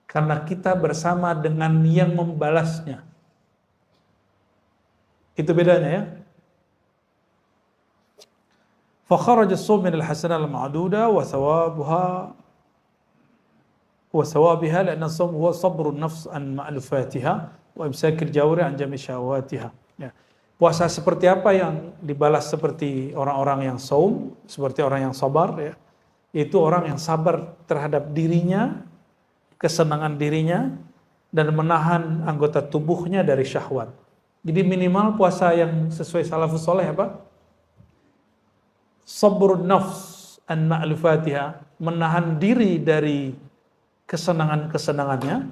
S1: Karena kita bersama dengan yang membalasnya. Itu bedanya ya. Fa kharaja as-sawm min al-hasanah al-ma'duda wa thawabiha li'anna as-sawm huwa sabru an-nafs an ma'lufatiha wa imsak al-jawri an jami' syahawatiha. Ya. Puasa seperti apa yang dibalas seperti orang-orang yang saum, seperti orang yang sabar ya. Itu orang yang sabar terhadap dirinya, kesenangan dirinya, dan menahan anggota tubuhnya dari syahwat. Jadi minimal puasa yang sesuai salafus soleh apa? Sabrun nafs an ma'lufatiha, menahan diri dari kesenangan-kesenangannya.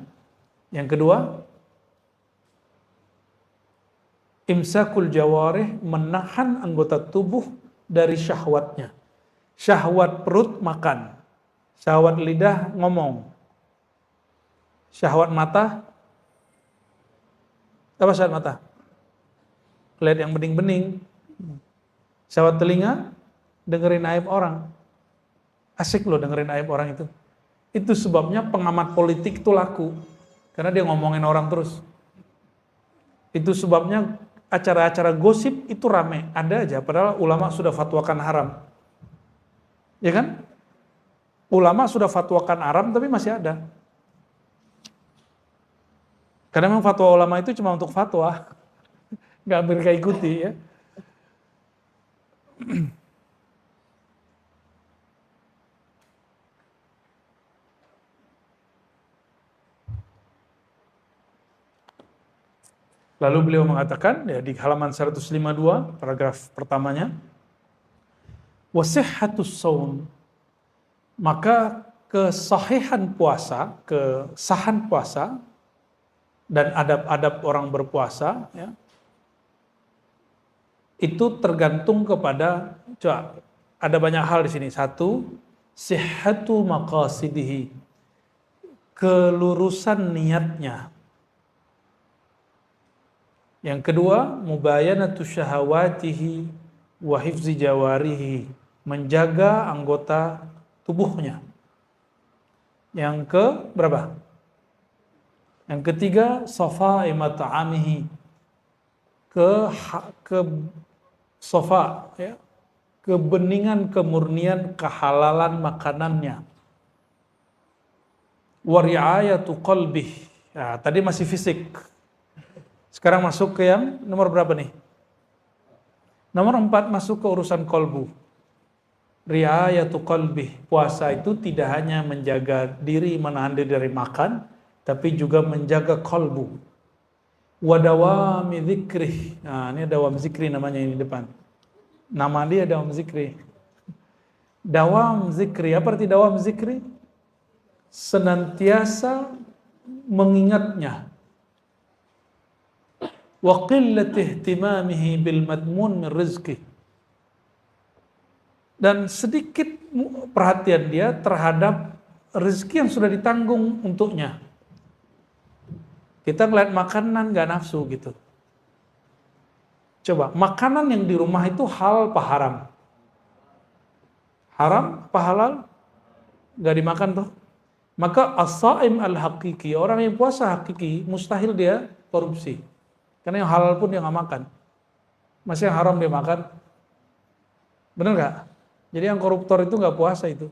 S1: Yang kedua, imsakul jawarih, menahan anggota tubuh dari syahwatnya. Syahwat perut makan, syahwat lidah ngomong, syahwat mata, apa syahwat mata? Lihat yang bening-bening. Syahwat telinga, dengerin aib orang. Asik loh dengerin aib orang itu. Itu sebabnya pengamat politik itu laku, karena dia ngomongin orang terus. Itu sebabnya acara-acara gosip itu rame, ada aja, padahal ulama sudah fatwakan haram. Ya kan? Ulama sudah fatwakan haram tapi masih ada. Karena memang fatwa ulama itu cuma untuk fatwa, nggak mereka ikuti ya. Lalu beliau mengatakan ya di halaman 152 paragraf pertamanya, wasihhatus shaum, maka kesahihan puasa, kesahan puasa dan adab-adab orang berpuasa ya, itu tergantung kepada, coba, ada banyak hal di sini. Satu, sihhatu maqasidihi, kelurusan niatnya. Yang kedua, mubayanatu syahawatihi wa hifzi jawarihi, menjaga anggota tubuhnya. Yang ke berapa? Yang ketiga, safa'i mat'amihi, ke safa ya, kebeningan, kemurnian, kehalalan makanannya. Wa ri'ayatu qalbih. Ya, tadi masih fisik. Sekarang masuk ke yang nomor berapa nih? Nomor 4, masuk ke urusan kolbu. Ri'ayatu qalbih. Puasa itu tidak hanya menjaga diri, menahan diri dari makan, tapi juga menjaga kolbu. Wa dawami dzikrih. Nah, ini dawam zikri namanya ini di depan. Nama dia dawam zikri. Dawam zikri, apa arti dawam zikri? Senantiasa mengingatnya. Wa qillati ihtimamihi bil madmun min rizqi, dan sedikit perhatian dia terhadap rezeki yang sudah ditanggung untuknya. Kita ngeliat makanan gak nafsu gitu. Coba, makanan yang di rumah itu halal apa haram? Haram apa halal? Gak dimakan tuh. Maka as-saim al-haqiqi, orang yang puasa hakiki, mustahil dia korupsi. Karena yang halal pun dia gak makan. Masih yang haram dia makan. Bener gak? Jadi yang koruptor itu gak puasa itu.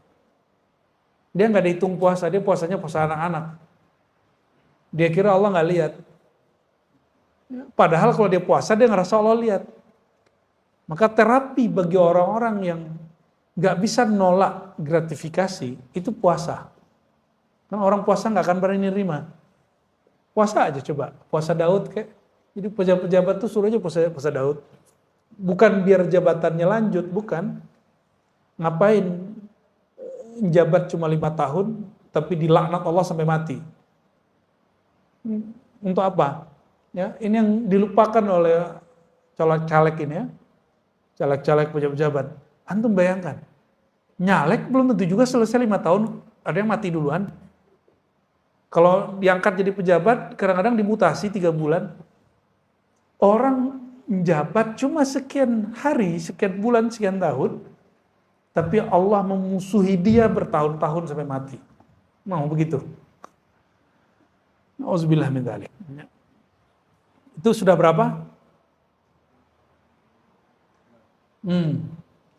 S1: Dia gak dihitung puasa, dia puasanya puasa anak-anak. Dia kira Allah gak lihat. Padahal kalau dia puasa, dia ngerasa Allah lihat. Maka terapi bagi orang-orang yang gak bisa nolak gratifikasi, itu puasa. Karena orang puasa gak akan berani nerima. Puasa aja coba, puasa Daud kayak. Jadi pejabat-pejabat tuh suruh aja puasa Daud. Bukan biar jabatannya lanjut, bukan. Ngapain jabat cuma 5 tahun, tapi dilaknat Allah sampai mati. Untuk apa? Ya, ini yang dilupakan oleh caleg-caleg ini ya. Caleg-caleg pejabat-pejabat. Antum bayangkan, nyalek belum tentu juga selesai 5 tahun, ada yang mati duluan. Kalau diangkat jadi pejabat, kadang-kadang dimutasi 3 bulan. Orang menjabat cuma sekian hari, sekian bulan, sekian tahun, tapi Allah memusuhi dia bertahun-tahun sampai mati. Mau begitu? Auzubillah min dzalik. Itu sudah berapa?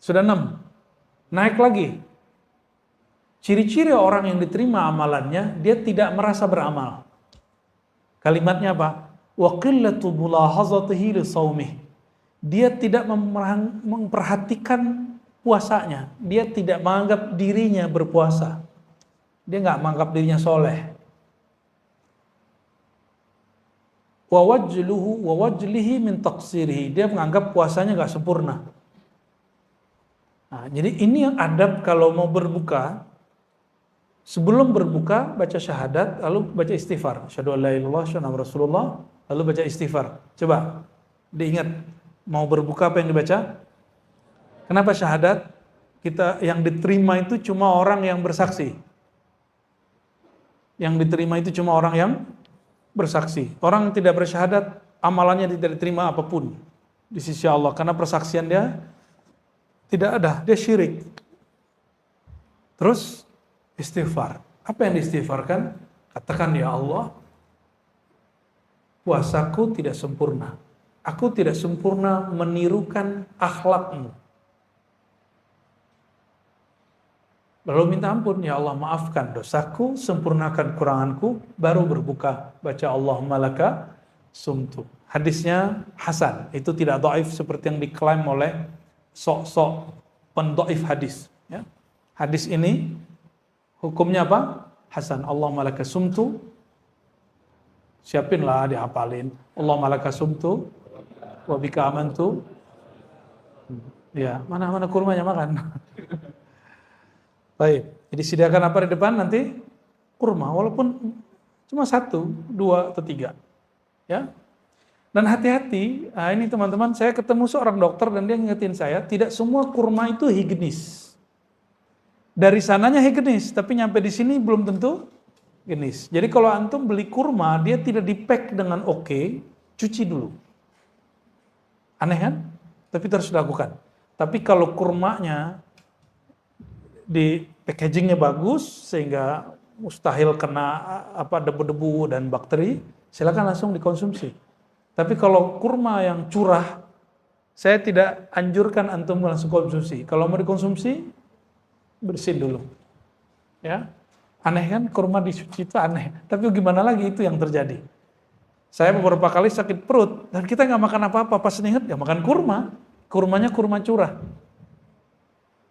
S1: Sudah 6. Naik lagi. Ciri-ciri orang yang diterima amalannya, dia tidak merasa beramal. Kalimatnya apa? Wa qillatu mulahazatihi li shaumih. Dia tidak memperhatikan puasanya. Dia tidak menganggap dirinya berpuasa. Dia nggak menganggap dirinya soleh. Wa wajlihi min taqsirihi. Dia menganggap puasanya nggak sempurna. Nah, jadi ini yang adab kalau mau berbuka. Sebelum berbuka baca syahadat, lalu baca istighfar. Asyhadu an la ilaha illallah, asyhadu anna Rasulullah, lalu baca istighfar. Coba diingat, mau berbuka apa yang dibaca? Kenapa syahadat? Kita yang diterima itu cuma orang yang bersaksi. Yang diterima itu cuma orang yang bersaksi. Orang yang tidak bersyahadat, amalannya tidak diterima apapun di sisi Allah, karena persaksian dia tidak ada, dia syirik. Terus istighfar. Apa yang diistighfarkan? Katakan, ya Allah, puasaku tidak sempurna. Aku tidak sempurna menirukan akhlakmu. Lalu minta ampun, ya Allah maafkan dosaku, sempurnakan kuranganku, baru berbuka. Baca Allahumma laka sumtu. Hadisnya hasan, itu tidak dhaif seperti yang diklaim oleh sok-sok pendhaif hadis. Ya. Hadis ini hukumnya apa? Hasan. Allahumma laka sumtu Siapinlah dihafalin. Allahumma laka sumtu wa bika amantu. Ya, mana kurmanya makan. Baik, jadi sediakan apa di depan nanti? Kurma, walaupun cuma 1, 2, atau 3. Ya. Dan hati-hati, nah ini teman-teman, saya ketemu seorang dokter dan dia ngingetin saya, tidak semua kurma itu higienis. Dari sananya higienis, tapi nyampe di sini belum tentu higienis. Jadi kalau antum beli kurma, dia tidak di-pack dengan oke, cuci dulu. Aneh kan? Tapi itu harus dilakukan. Tapi kalau kurmanya di packagingnya bagus sehingga mustahil kena debu-debu dan bakteri, silakan langsung dikonsumsi. Tapi kalau kurma yang curah, saya tidak anjurkan antum langsung konsumsi. Kalau mau dikonsumsi, bersihin dulu. Ya, aneh kan, kurma dicuci itu aneh. Tapi gimana lagi, itu yang terjadi. Saya beberapa kali sakit perut dan kita nggak makan apa-apa, pas ingat nggak makan kurma. Kurmanya kurma curah.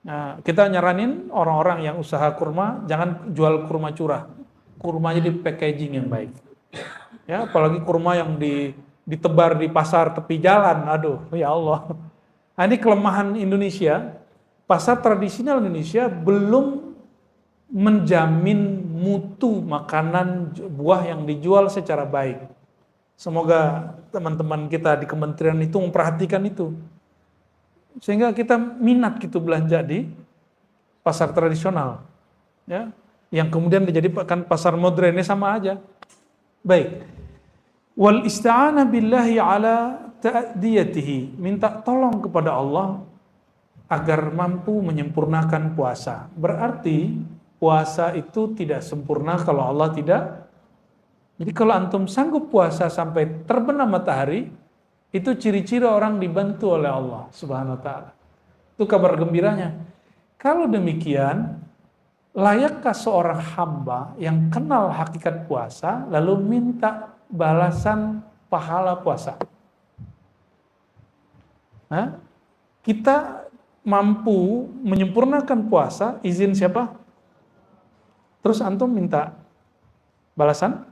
S1: Nah, kita nyaranin orang-orang yang usaha kurma jangan jual kurma curah. Kurmanya di packaging yang baik. Ya, apalagi kurma yang ditebar di pasar tepi jalan. Aduh, ya Allah. Nah, ini kelemahan Indonesia. Pasar tradisional Indonesia belum menjamin mutu makanan buah yang dijual secara baik. Semoga teman-teman kita di kementerian itu memperhatikan itu. Sehingga kita minat gitu belanja di pasar tradisional. Ya, yang kemudian dijadikan pasar modernnya sama aja. Baik. Wal ista'ana billahi ala ta'diyatihi. Minta tolong kepada Allah agar mampu menyempurnakan puasa. Berarti puasa itu tidak sempurna kalau Allah tidak. Jadi kalau antum sanggup puasa sampai terbenam matahari, itu ciri-ciri orang dibantu oleh Allah Subhanahu wa ta'ala. Itu kabar gembiranya. Kalau demikian, layakkah seorang hamba yang kenal hakikat puasa lalu minta balasan pahala puasa? Nah, kita mampu menyempurnakan puasa, izin siapa? Terus antum minta balasan?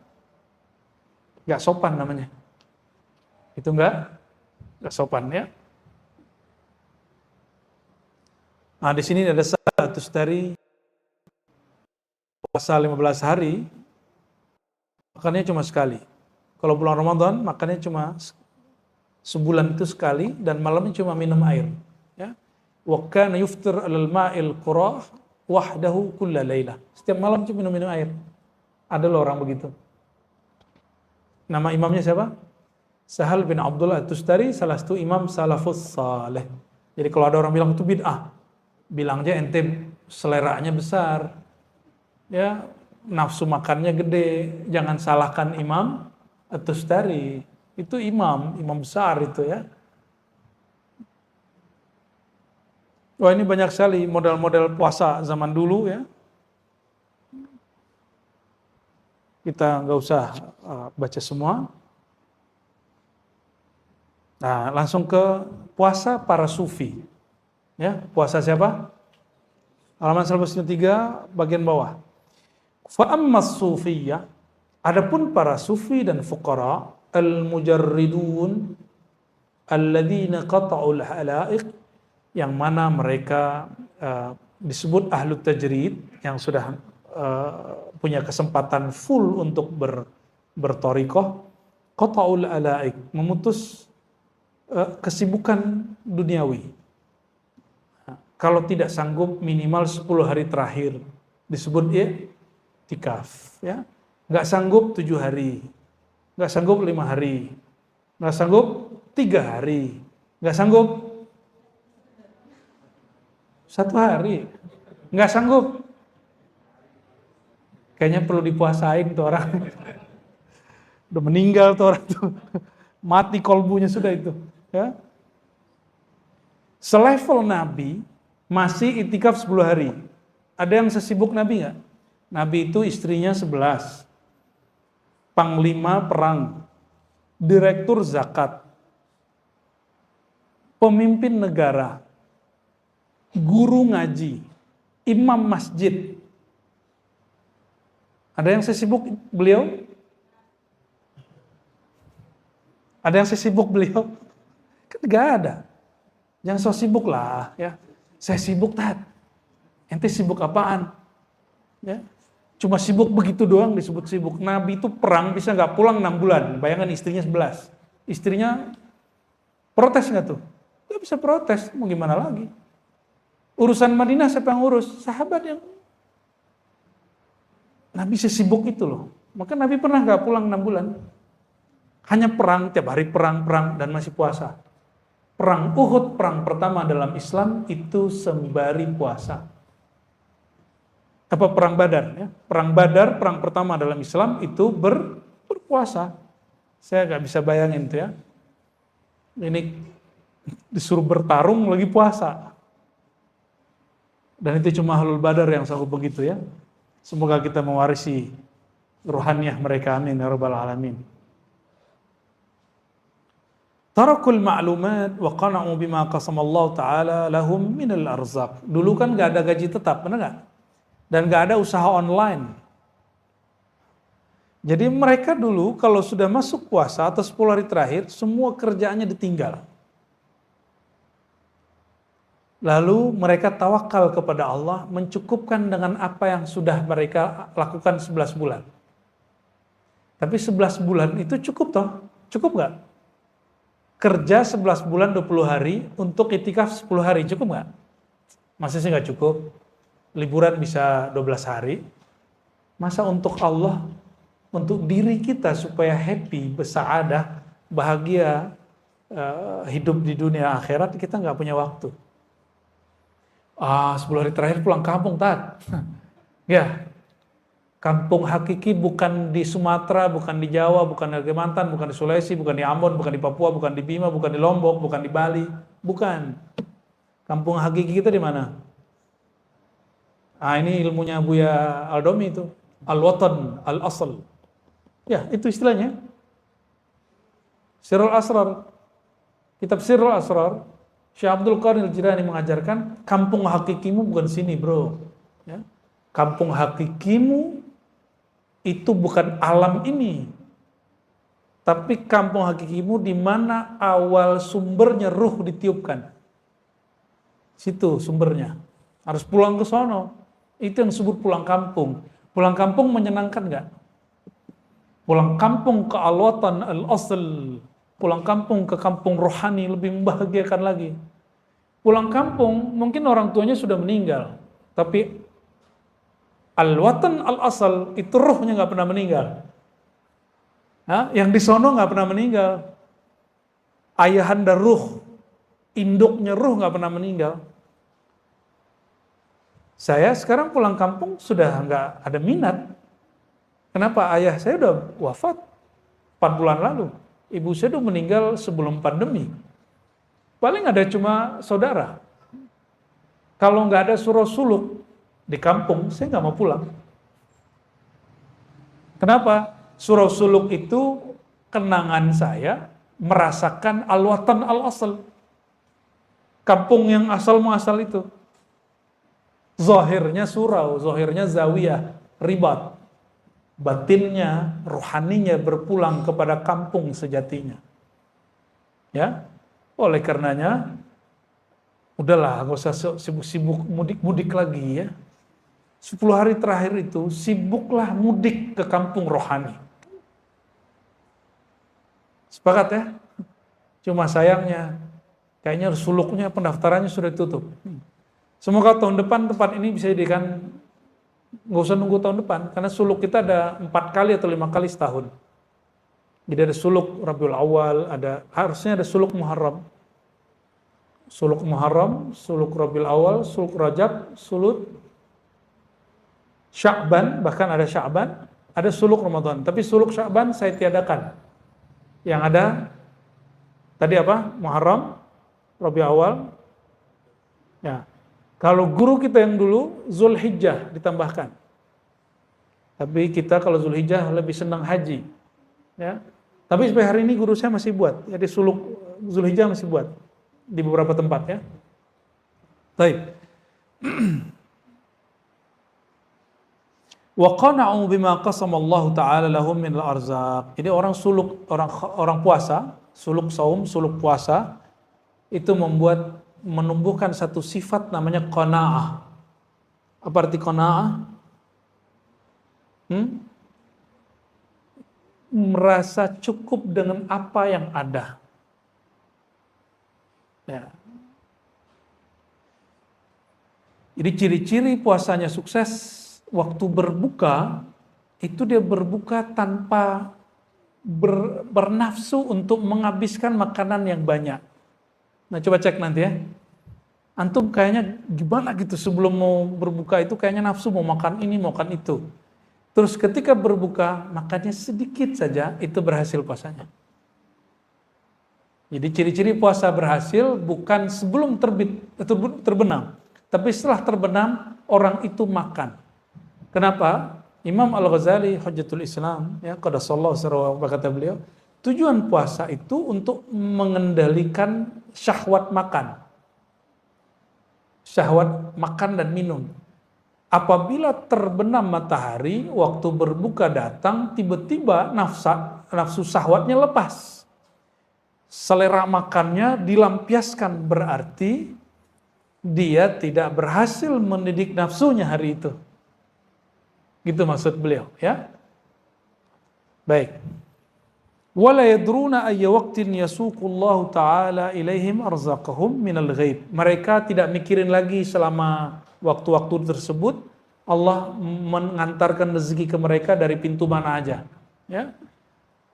S1: Gak sopan namanya. Itu enggak sopan ya. Nah, di sini ada status dari puasa 15 hari, makannya cuma sekali. Kalau bulan Ramadan, makannya cuma sebulan itu sekali, dan malamnya cuma minum air. Ya. Wa kana yuftir 'alal ma'il qurah wahdahu kulla lailah. Setiap malam cuma minum air. Ada loh orang begitu. Nama imamnya siapa? Sahal bin Abdullah At-Tustari, salah satu imam salafus saleh. Jadi kalau ada orang bilang itu bid'ah, bilangnya ente seleranya besar, ya nafsu makannya gede, jangan salahkan Imam At-Tustari. Itu imam besar itu ya. Wah, ini banyak sekali model-model puasa zaman dulu ya. Kita nggak usah baca semua. Nah, langsung ke puasa para sufi. Ya, puasa siapa? Halaman 103 bagian bawah. Fa ammas sufiyah, adapun para sufi dan fuqara al-mujarridun alladzina qata'ul halaiq, yang mana mereka disebut ahlu tajrid, yang sudah punya kesempatan full untuk bertorikoh. Qata'ul halaiq, memutus kesibukan duniawi. Kalau tidak sanggup minimal 10 hari terakhir disebut i'tikaf, ya. Nggak sanggup 7 hari, nggak sanggup 5 hari, nggak sanggup 3 hari, nggak sanggup 1 hari, nggak sanggup. Kayaknya perlu dipuasain tuh orang. Udah meninggal tuh orang tuh. Mati kolbunya sudah itu. Ya. Selevel Nabi masih itikaf 10 hari. Ada yang sesibuk Nabi nggak? Nabi itu istrinya 11. Panglima perang. Direktur zakat. Pemimpin negara. Guru ngaji. Imam masjid. Ada yang sesibuk beliau? Ada yang sesibuk beliau? Kan nggak ada. Jangan so sibuk lah, ya. Saya sibuk, Tat. Ente sibuk apaan? Ya. Cuma sibuk begitu doang disebut sibuk. Nabi itu perang bisa nggak pulang 6 bulan. Bayangkan istrinya 11. Istrinya protes nggak tuh? Nggak bisa protes, mau gimana lagi? Urusan Madinah siapa yang urus? Sahabat yang. Nabi sesibuk itu loh. Maka Nabi pernah nggak pulang 6 bulan. Hanya perang, tiap hari perang, dan masih puasa. Perang Uhud, perang pertama dalam Islam itu sembari puasa. Apa perang Badar? Ya? Perang Badar, perang pertama dalam Islam itu berpuasa. Saya nggak bisa bayangin tuh ya. Ini disuruh bertarung lagi puasa. Dan itu cuma Ahlul Badar yang sanggup begitu ya. Semoga kita mewarisi ruhaniyah mereka, amin ya rabbal alamin. Tarakul ma'lumat wa qana'u bima qasamallahu ta'ala lahum minal arzaq. Dulu kan gak ada gaji tetap, benar gak? Dan gak ada usaha online. Jadi mereka dulu kalau sudah masuk puasa atau 10 hari terakhir, semua kerjaannya ditinggal. Lalu mereka tawakal kepada Allah, mencukupkan dengan apa yang sudah mereka lakukan 11 bulan. Tapi 11 bulan itu cukup toh? Cukup gak? Kerja 11 bulan 20 hari untuk itikaf 10 hari, cukup nggak? Masa sih nggak cukup? Liburan bisa 12 hari. Masa untuk Allah, untuk diri kita supaya happy, bersaadah, bahagia, hidup di dunia akhirat, kita nggak punya waktu. 10 hari terakhir pulang kampung, Tat. Ya, kampung hakiki bukan di Sumatera, bukan di Jawa, bukan di Kalimantan, bukan di Sulawesi, bukan di Ambon, bukan di Papua, bukan di Bima, bukan di Lombok, bukan di Bali. Bukan. Kampung hakiki kita di mana? Ini ilmunya Buya Aldomi itu. Al-Watan, Al-Asal. Ya, itu istilahnya. Sirrul Asrar. Kitab Sirrul Asrar. Syekh Abdul Qadir Al-Jilani mengajarkan, kampung hakikimu bukan sini, bro. Ya. Kampung hakikimu itu bukan alam ini, tapi kampung hakikimu di mana awal sumbernya ruh ditiupkan. Situ sumbernya. Harus pulang ke sono. Itu yang disebut pulang kampung. Pulang kampung menyenangkan nggak? Pulang kampung ke al-watan al-asl. Pulang kampung ke kampung rohani lebih membahagiakan lagi. Pulang kampung mungkin orang tuanya sudah meninggal, tapi al-watan al-asal itu ruhnya nggak pernah meninggal. Yang di sono nggak pernah meninggal. Ayahanda ruh, induknya ruh nggak pernah meninggal. Saya sekarang pulang kampung sudah nggak ada minat. Kenapa? Ayah saya udah wafat 4 bulan lalu. Ibu saya udah meninggal sebelum pandemi. Paling ada cuma saudara. Kalau nggak ada surau suluk di kampung, saya nggak mau pulang. Kenapa? Surau suluk itu kenangan saya merasakan al-watan al-asal. Kampung yang asal muasal itu. Zahirnya surau, zahirnya zawiyah, ribat. Batinnya, rohaninya berpulang kepada kampung sejatinya. Ya, oleh karenanya, udahlah, gak usah sibuk-sibuk mudik-mudik lagi ya. 10 hari terakhir itu, sibuklah mudik ke kampung rohani. Sepakat ya? Cuma sayangnya, kayaknya suluknya pendaftarannya sudah ditutup. Semoga tahun depan tempat ini bisa dijadikan, nggak usah nunggu tahun depan, karena suluk kita ada 4 kali atau 5 kali setahun. Jadi ada suluk Rabiul Awal, harusnya ada suluk Muharram. Suluk Muharram, suluk Rabiul Awal, suluk Rajab, suluk Sya'ban, bahkan ada Sya'ban, ada suluk Ramadan. Tapi suluk Sya'ban saya tiadakan. Yang ada tadi apa? Muharram, Rabiul Awal. Ya. Kalau guru kita yang dulu Zulhijjah ditambahkan. Tapi kita kalau Zulhijjah lebih senang haji. Ya. Tapi sampai hari ini guru saya masih buat. Jadi suluk Zulhijjah masih buat di beberapa tempat ya. Baik. Wa qana'u bima qasama Allah taala lahum min al-arzaq. Jadi orang suluk, orang puasa suluk saum, suluk puasa, itu menumbuhkan satu sifat namanya qanaah. Apa arti qanaah? Merasa cukup dengan apa yang ada. Ya. Jadi ciri-ciri puasanya sukses, waktu berbuka, itu dia berbuka tanpa bernafsu untuk menghabiskan makanan yang banyak. Nah coba cek nanti ya. Antum kayaknya gimana gitu sebelum mau berbuka itu kayaknya nafsu mau makan ini, mau makan itu. Terus ketika berbuka, makannya sedikit saja, itu berhasil puasanya. Jadi ciri-ciri puasa berhasil bukan sebelum terbenam. Tapi setelah terbenam, orang itu makan. Kenapa? Imam Al-Ghazali, Hujjatul Islam, ya, qadasallahu sirrahu, kata beliau, tujuan puasa itu untuk mengendalikan syahwat makan. Syahwat makan dan minum. Apabila terbenam matahari, waktu berbuka datang, tiba-tiba nafsu syahwatnya lepas. Selera makannya dilampiaskan, berarti dia tidak berhasil mendidik nafsunya hari itu. Gitu maksud beliau, ya. Baik. Wala yadruna ayya waqtin yasuqullahu ta'ala ilaihim arzaqahum minal ghaib. Mereka tidak mikirin lagi selama waktu-waktu tersebut Allah mengantarkan rezeki ke mereka dari pintu mana aja, ya.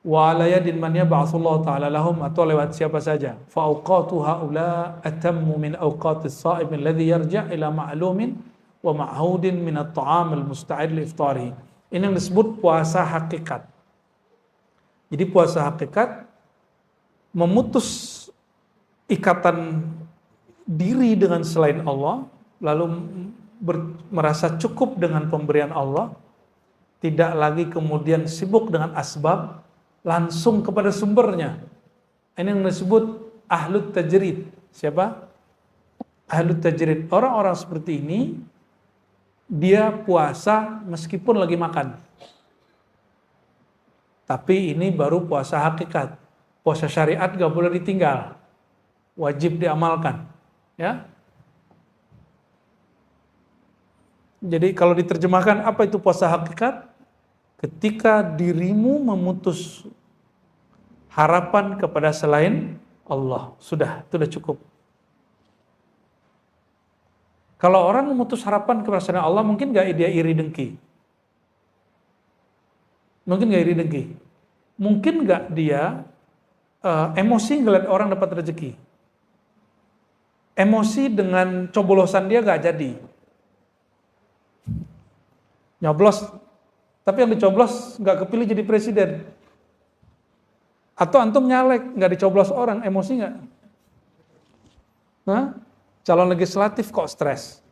S1: Wa ala yadin man yab'atsullahu ta'ala lahum, atau lewat siapa saja. Fa awqatu haula atammu min awqatis sha'im alladhi yarja' ila ma'lumin wa ma'hudin min at-ta'am al-musta'id li iftarihi. Ini yang disebut puasa hakikat. Jadi puasa hakikat memutus ikatan diri dengan selain Allah, lalu merasa cukup dengan pemberian Allah, tidak lagi kemudian sibuk dengan asbab, langsung kepada sumbernya. Ini yang disebut ahlut tajrid. Siapa? Ahlut tajrid. Orang-orang seperti ini, dia puasa meskipun lagi makan. Tapi ini baru puasa hakikat. Puasa syariat gak boleh ditinggal. Wajib diamalkan. Ya. Jadi kalau diterjemahkan apa itu puasa hakikat? Ketika dirimu memutus harapan kepada selain Allah. Sudah, itu sudah cukup. Kalau orang memutus harapan kepada selain Allah, mungkin gak dia iri dengki? Mungkin gak iri dengki? Mungkin gak dia emosi ngeliat orang dapat rezeki? Emosi dengan coblosan dia gak jadi? Nyoblos, tapi yang dicoblos gak kepilih jadi presiden. Atau antum nyalek, gak dicoblos orang, emosi gak? Nah, calon legislatif kok stres?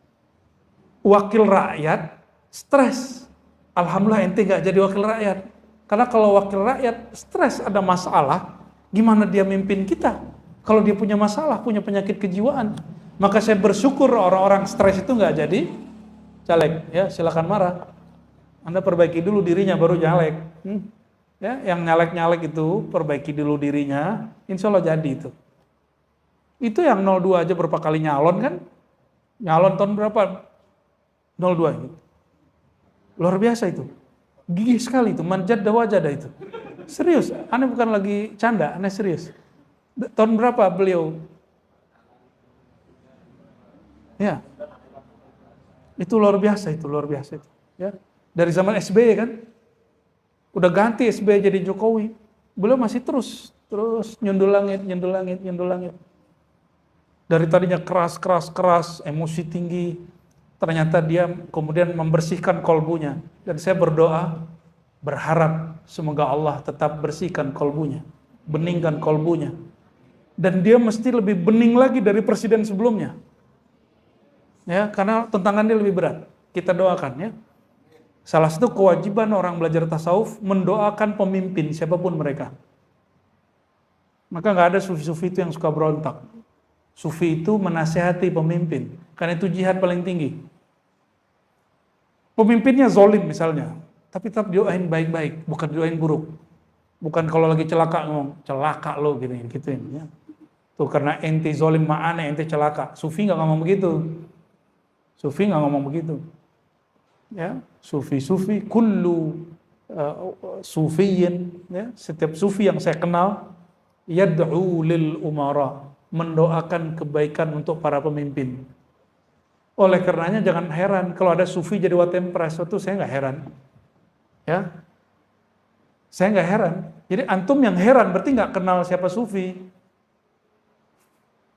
S1: Wakil rakyat stres. Alhamdulillah ente gak jadi wakil rakyat. Karena kalau wakil rakyat stres ada masalah, gimana dia mimpin kita? Kalau dia punya masalah, punya penyakit kejiwaan. Maka saya bersyukur orang-orang stres itu gak jadi caleg. Ya, silakan marah. Anda perbaiki dulu dirinya baru nyalek. Ya, yang nyalek-nyalek itu perbaiki dulu dirinya, insya Allah jadi itu. Itu yang 02 aja berapa kali nyalon kan? Nyalon tahun berapa? 02 gitu. Luar biasa itu. Gigih sekali itu, manjad wajada itu. Serius, aneh bukan lagi canda, aneh serius. Tahun berapa beliau? Ya. Itu luar biasa itu. Ya. Dari zaman SBY kan? Udah ganti SBY jadi Jokowi. Beliau masih terus nyundul langit. Dari tadinya keras, emosi tinggi, ternyata dia kemudian membersihkan kolbunya. Dan saya berdoa, berharap semoga Allah tetap bersihkan kolbunya, beningkan kolbunya. Dan dia mesti lebih bening lagi dari presiden sebelumnya. Ya, karena tantangannya lebih berat. Kita doakan ya. Salah satu kewajiban orang belajar tasawuf mendoakan pemimpin siapapun mereka. Maka nggak ada sufi-sufi itu yang suka berontak. Sufi itu menasihati pemimpin, karena itu jihad paling tinggi. Pemimpinnya zolim misalnya, tapi tetap doain baik-baik, bukan doain buruk. Bukan kalau lagi celaka ngomong, celaka lo gitu ya. Tuh karena ente zolim ma'ane, ente celaka. Sufi nggak ngomong begitu. Sufi nggak ngomong begitu. Ya, sufi kullu sufiyin, ya, setiap sufi yang saya kenal yad'u lil umara, mendoakan kebaikan untuk para pemimpin. Oleh karenanya jangan heran kalau ada sufi jadi watempres, itu saya nggak heran. Ya, saya nggak heran. Jadi antum yang heran berarti nggak kenal siapa sufi.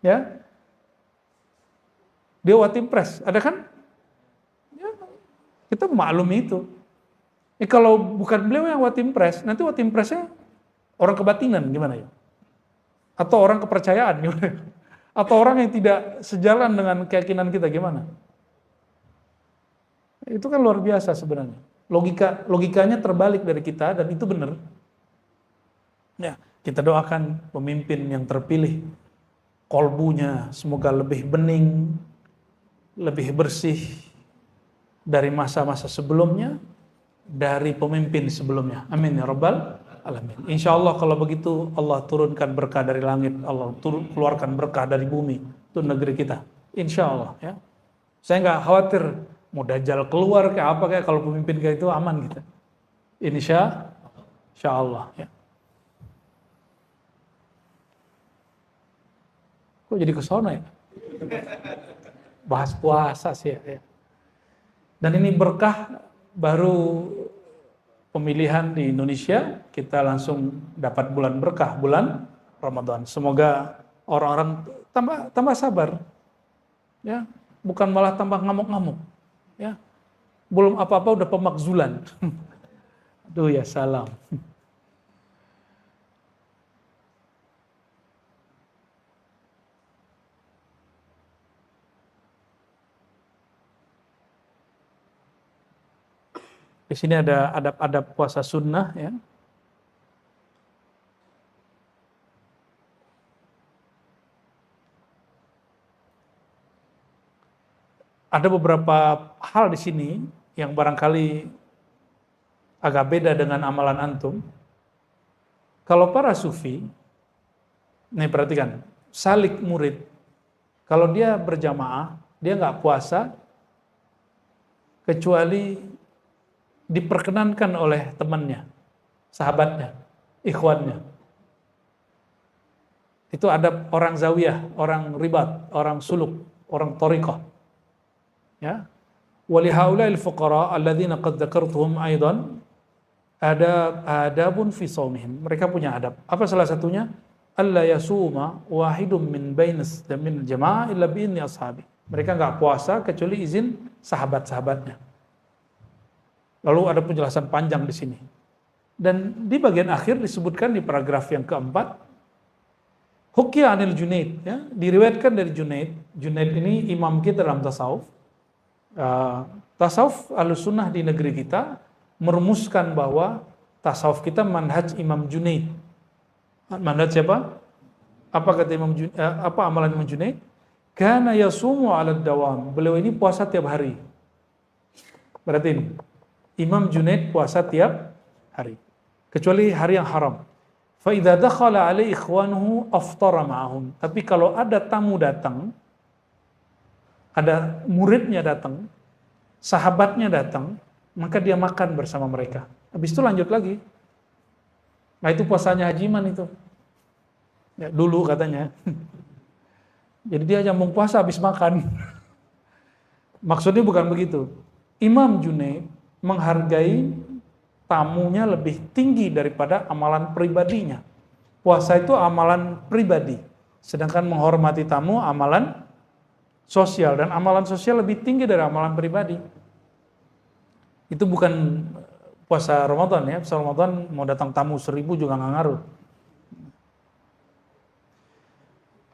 S1: Ya, dia watimpres, ada kan? Ya, kita maklumi itu. Kalau bukan beliau yang watimpres, nanti watimpresnya orang kebatinan gimana ya? Atau orang kepercayaan gimana? Atau orang yang tidak sejalan dengan keyakinan kita gimana? Itu kan luar biasa sebenarnya. Logikanya terbalik dari kita dan itu benar. Ya, kita doakan pemimpin yang terpilih, kolbunya semoga lebih bening, lebih bersih dari masa-masa sebelumnya, dari pemimpin sebelumnya. Amin ya rabbal alamin. Insya Allah kalau begitu Allah turunkan berkah dari langit, Allah keluarkan berkah dari bumi untuk negeri kita. Insya Allah ya. Saya nggak khawatir mau dajjal keluar kayak apa kayak, kalau pemimpin kayak itu aman kita. Insya Allah ya. Kok jadi kesana ya? Bahas puasa sih ya. Dan ini berkah baru pemilihan di Indonesia, kita langsung dapat bulan berkah, bulan Ramadan. Semoga orang-orang tambah sabar. Ya, bukan malah tambah ngamuk-ngamuk. Ya. Belum apa-apa udah pemakzulan. Aduh ya salam. Di sini ada adab-adab puasa sunnah ya. Ada beberapa hal di sini yang barangkali agak beda dengan amalan antum. Kalau para sufi, nih perhatikan, salik murid, kalau dia berjamaah, dia nggak puasa kecuali diperkenankan oleh temannya, sahabatnya, ikhwannya. Itu adab orang zawiyah, orang ribat, orang suluk, orang thariqah. Ya. Wa li haula'il fuqara alladzina qad dzakartuhum aidan adabun fi shaumihim. Mereka punya adab. Apa salah satunya? Alla yasuma wahidum min bainas min jamaah illa bi inni ashabi. Mereka enggak puasa kecuali izin sahabat-sahabatnya. Lalu ada penjelasan panjang di sini. Dan di bagian akhir disebutkan di paragraf yang keempat, Hukiya anil Junaid, ya, diriwayatkan dari Junaid. Junaid ini imam kita dalam tasawuf. Tasawuf Ahlussunnah di negeri kita merumuskan bahwa tasawuf kita manhaj Imam Junaid. Manhaj siapa? Apa kata apa amalan Imam Junaid? Kana yasumu 'ala dawam. Beliau ini puasa tiap hari. Berarti ini Imam Junaid puasa tiap hari, kecuali hari yang haram. Fa idza dakhala alaihi ikhwanuhu aftara ma'ahum. Tapi kalau ada tamu datang, ada muridnya datang, sahabatnya datang, maka dia makan bersama mereka. Habis itu lanjut lagi. Nah itu puasanya Hajiman itu. Ya, dulu katanya. Jadi dia nyambung puasa habis makan. Maksudnya bukan begitu. Imam Junaid menghargai tamunya lebih tinggi daripada amalan pribadinya. Puasa itu amalan pribadi, sedangkan menghormati tamu amalan sosial, dan amalan sosial lebih tinggi dari amalan pribadi. Itu bukan puasa Ramadan ya, puasa Ramadan mau datang tamu 1000 juga nggak ngaruh.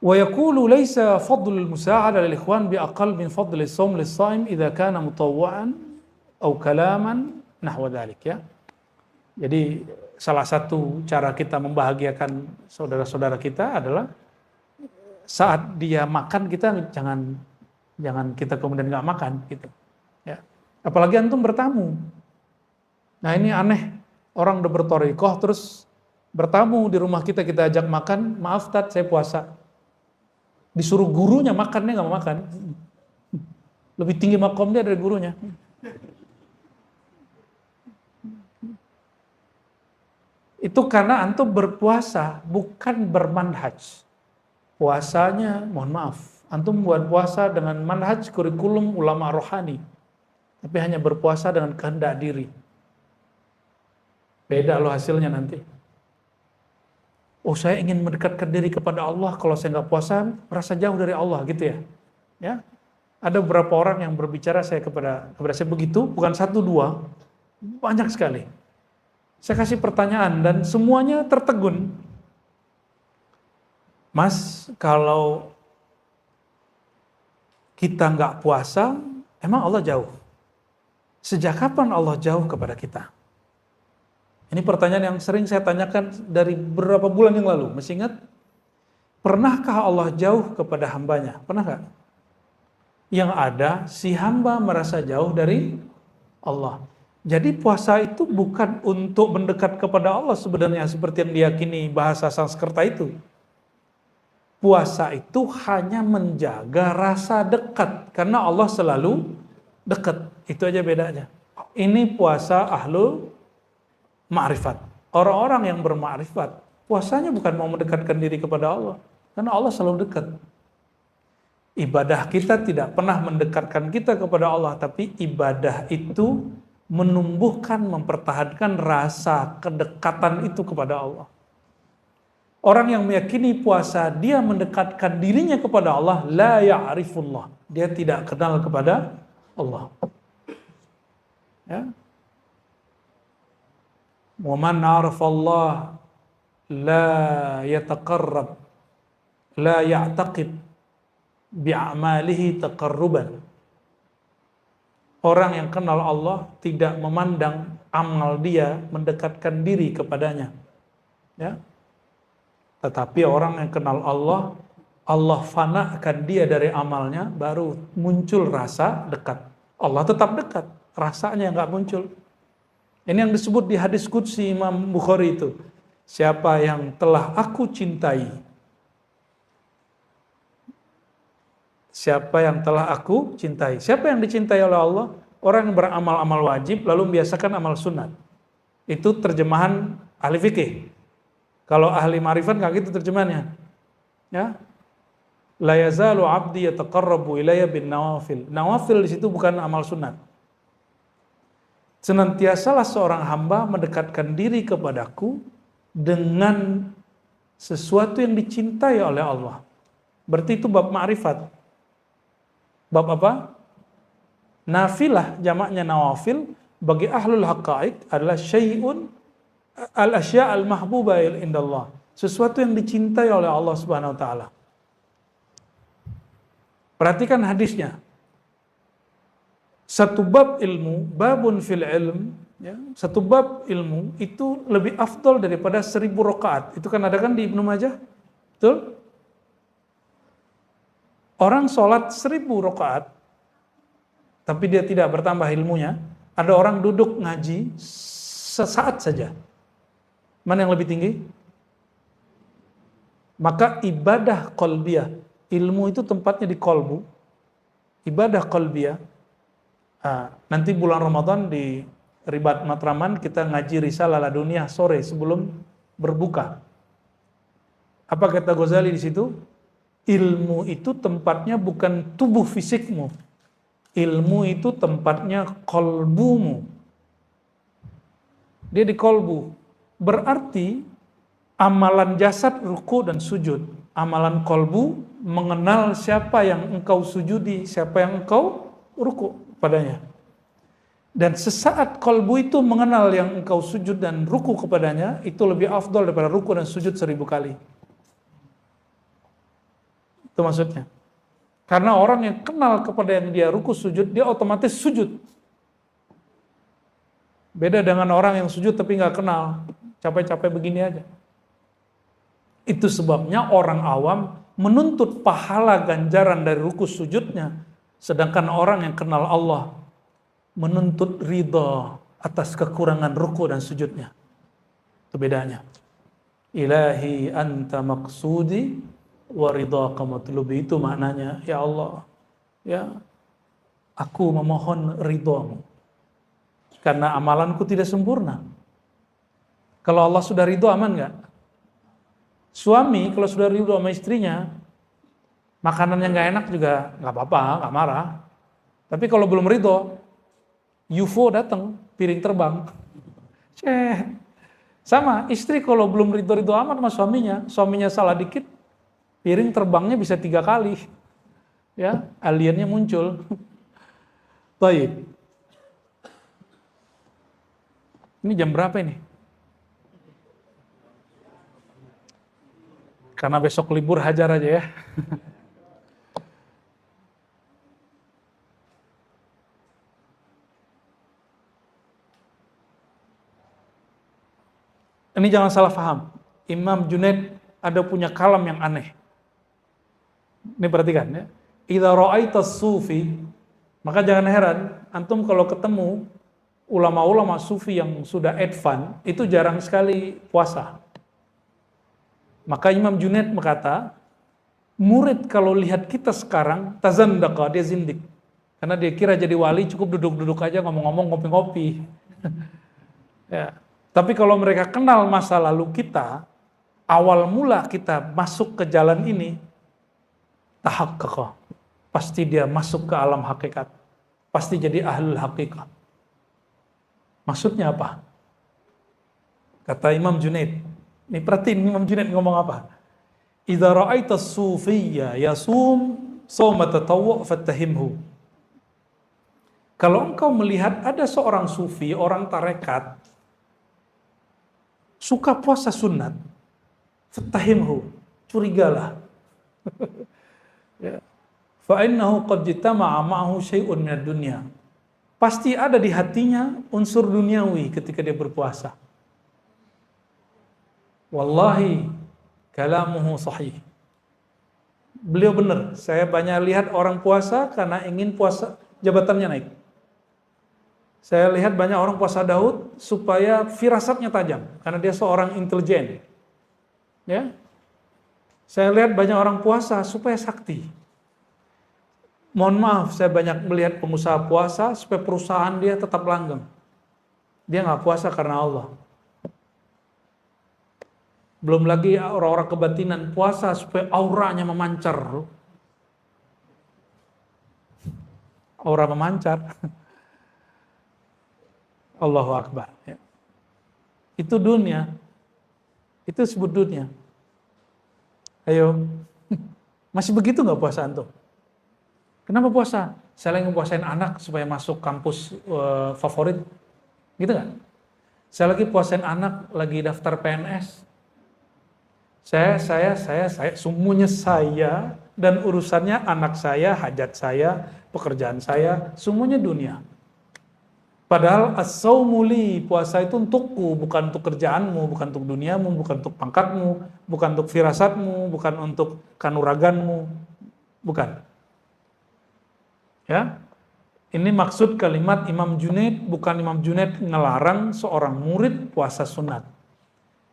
S1: Wa yaqulu laisa fadlul musa'ada lil ikhwan bi aqall min fadli shaum lis shaim idza kana mutawwa'an aw kalaman nahwa dzalik ya. Jadi salah satu cara kita membahagiakan saudara-saudara kita adalah saat dia makan kita jangan kita kemudian nggak makan gitu. Ya. Apalagi antum bertamu. Nah ini aneh, orang udah berthariqah terus Bertamu di rumah kita ajak makan, maaf Tat, saya puasa. Disuruh gurunya makan, dia nggak mau makan. Lebih tinggi makom dia dari gurunya. Itu karena antum berpuasa, bukan bermanhaj. Puasanya, mohon maaf, antum buat puasa dengan manhaj kurikulum ulama rohani. Tapi hanya berpuasa dengan kehendak diri. Beda loh hasilnya nanti. Oh, saya ingin mendekatkan diri kepada Allah, kalau saya nggak puasa, merasa jauh dari Allah, gitu ya. Ya, ada beberapa orang yang berbicara kepada saya begitu, bukan satu dua, banyak sekali. Saya kasih pertanyaan dan semuanya tertegun. Mas, kalau kita nggak puasa, emang Allah jauh? Sejak kapan Allah jauh kepada kita? Ini pertanyaan yang sering saya tanyakan dari beberapa bulan yang lalu. Masih ingat? Pernahkah Allah jauh kepada hambanya? Pernah nggak? Yang ada, si hamba merasa jauh dari Allah. Jadi puasa itu bukan untuk mendekat kepada Allah sebenarnya seperti yang diyakini bahasa Sanskerta itu. Puasa itu hanya menjaga rasa dekat karena Allah selalu dekat. Itu aja bedanya. Ini puasa ahlu ma'rifat. Orang-orang yang berma'rifat, puasanya bukan mau mendekatkan diri kepada Allah karena Allah selalu dekat. Ibadah kita tidak pernah mendekatkan kita kepada Allah, tapi ibadah itu menumbuhkan, mempertahankan rasa kedekatan itu kepada Allah. Orang yang meyakini puasa, dia mendekatkan dirinya kepada Allah, la ya'rifullah. Dia tidak kenal kepada Allah. Ya. Wa man 'arafallaha la yataqarrab, la ya'taqid bi'amalihi taqarruban. Orang yang kenal Allah tidak memandang amal dia mendekatkan diri kepadanya. Ya. Tetapi orang yang kenal Allah, Allah fanakan dia dari amalnya, baru muncul rasa dekat. Allah tetap dekat, rasanya nggak muncul. Ini yang disebut di hadis qudsi Imam Bukhari itu. Siapa yang telah aku cintai, siapa yang telah aku cintai. Siapa yang dicintai oleh Allah? Orang yang beramal-amal wajib lalu membiasakan amal sunat. Itu terjemahan ahli fikih. Kalau ahli ma'rifat nggak gitu terjemahannya. Ya. La yazalu 'abdi yataqarrabu ilayya bin nawafil. Nawafil di situ bukan amal sunat. Senantiasalah seorang hamba mendekatkan diri kepadaku dengan sesuatu yang dicintai oleh Allah. Berarti itu bab ma'rifat. Bab apa? Nafilah, jamaknya nawafil, bagi ahlul haqa'iq adalah syai'un al-asya' al-mahbuba indallah. Sesuatu yang dicintai oleh Allah Subhanahu wa taala. Perhatikan hadisnya. Satu bab ilmu, babun fil ilm, ya, satu bab ilmu itu lebih afdal daripada 1000 rakaat. Itu kan ada kan di Ibnu Majah? Betul? Orang sholat 1000 rakaat, tapi dia tidak bertambah ilmunya. Ada orang duduk ngaji sesaat saja. Mana yang lebih tinggi? Maka ibadah qalbiyah, ilmu itu tempatnya di kolbu. Ibadah qalbiyah. Nanti bulan Ramadan di Ribat Matraman kita ngaji Risalah Laduniyah sore sebelum berbuka. Apa kata Ghazali di situ? Ilmu itu tempatnya bukan tubuh fisikmu. Ilmu itu tempatnya kolbumu. Dia di kolbu. Berarti amalan jasad ruku dan sujud. Amalan kolbu mengenal siapa yang engkau sujudi, siapa yang engkau ruku padanya. Dan sesaat kolbu itu mengenal yang engkau sujud dan ruku kepadanya, itu lebih afdal daripada ruku dan sujud 1000 kali. Itu maksudnya. Karena orang yang kenal kepada yang dia ruku sujud, dia otomatis sujud. Beda dengan orang yang sujud tapi nggak kenal, capek-capek begini aja. Itu sebabnya orang awam menuntut pahala ganjaran dari ruku sujudnya, sedangkan orang yang kenal Allah menuntut ridha atas kekurangan ruku dan sujudnya. Itu bedanya. Ilahi anta maqsudi wa ridhaka matlubi. Itu maknanya, ya Allah, ya aku memohon ridhamu karena amalanku tidak sempurna. Kalau Allah sudah ridho, aman nggak? Suami kalau sudah ridho sama istrinya, makanannya nggak enak juga nggak apa-apa, nggak marah. Tapi kalau belum ridho, UFO datang, piring terbang. Sama istri kalau belum ridho amat sama suaminya salah dikit, piring terbangnya bisa 3 kali. Ya, aliennya muncul. Baik. Ini jam berapa ini? Karena besok libur, hajar aja ya. Ini jangan salah paham. Imam Junaid ada punya kalam yang aneh. Ini perhatikan ya. Idza ra'aitas sufi, maka jangan heran antum kalau ketemu ulama-ulama sufi yang sudah advance, itu jarang sekali puasa. Maka Imam Junaid berkata, murid kalau lihat kita sekarang, tazandaqa, dia zindik. Karena dia kira jadi wali cukup duduk-duduk aja, ngomong-ngomong, ngopi-ngopi. Ya. Tapi kalau mereka kenal masa lalu kita, awal mula kita masuk ke jalan ini, tahaqqaqa. Pasti dia masuk ke alam hakikat. Pasti jadi ahlul hakikat. Maksudnya apa? Kata Imam Junaid. Ini perhatiin Imam Junaid ngomong apa? Idza ra'aita as-sufiyya yasum shauma tatawwu' fattahimhu. Kalau engkau melihat ada seorang sufi, orang tarekat, suka puasa sunat, fattahimhu, curigalah. Ya. Fa innahu qad jitama'a ma'ahu syai'un minad dunya. Pasti ada di hatinya unsur duniawi ketika dia berpuasa. Wallahi kalamuhu sahih. Beliau benar. Saya banyak lihat orang puasa karena ingin puasa jabatannya naik. Saya lihat banyak orang puasa Daud supaya firasatnya tajam karena dia seorang intelijen. Ya. Saya lihat banyak orang puasa supaya sakti. Mohon maaf, saya banyak melihat pengusaha puasa supaya perusahaan dia tetap langgeng. Dia nggak puasa karena Allah. Belum lagi orang-orang kebatinan puasa supaya auranya memancar. Aura memancar. Allahu Akbar. Ya. Itu dunia. Itu disebut dunia. Ayo. Masih begitu nggak puasa antum? Kenapa puasa? Saya lagi puasain anak supaya masuk kampus favorit. Gitu nggak? Saya lagi puasain anak, lagi daftar PNS. Saya, semuanya saya, dan urusannya anak saya, hajat saya, pekerjaan saya, semuanya dunia. Padahal as-saumuli, puasa itu untukku, bukan untuk kerjaanmu, bukan untuk duniamu, bukan untuk pangkatmu, bukan untuk firasatmu, bukan untuk kanuraganmu, bukan. Ya, ini maksud kalimat Imam Junaid, bukan Imam Junaid ngelarang seorang murid puasa sunat.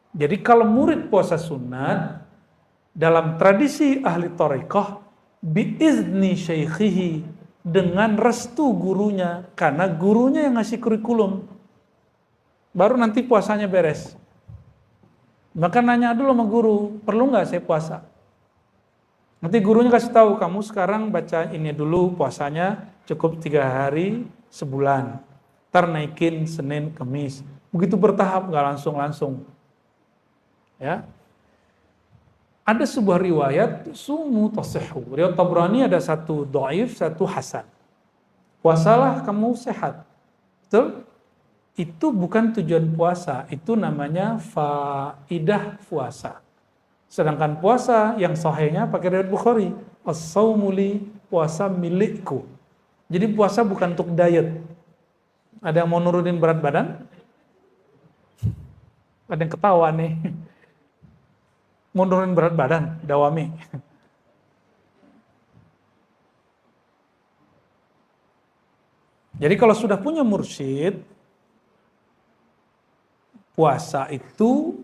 S1: Jadi kalau murid puasa sunat, dalam tradisi ahli thariqah, biizni syaikhihi, dengan restu gurunya, karena gurunya yang ngasih kurikulum, baru nanti puasanya beres. Maka nanya dulu sama guru, perlu nggak saya puasa? Nanti gurunya kasih tahu, kamu sekarang baca ini dulu, puasanya cukup 3 hari sebulan, ntar naikin Senin, Kamis. Begitu bertahap, nggak langsung. Ya, ada sebuah riwayat sumu tasihhu. Riwayat Tabrani ada satu dhaif, satu hasan. Puasalah kamu sehat. Betul? Itu bukan tujuan puasa, itu namanya faidah puasa. Sedangkan puasa yang sahihnya pakai riwayat Bukhari, as-saumu li, puasa milikku. Jadi puasa bukan untuk diet. Ada yang mau nurunin berat badan? Ada yang ketawa nih. Mau nurunin berat badan, dawami. Jadi kalau sudah punya mursyid, puasa itu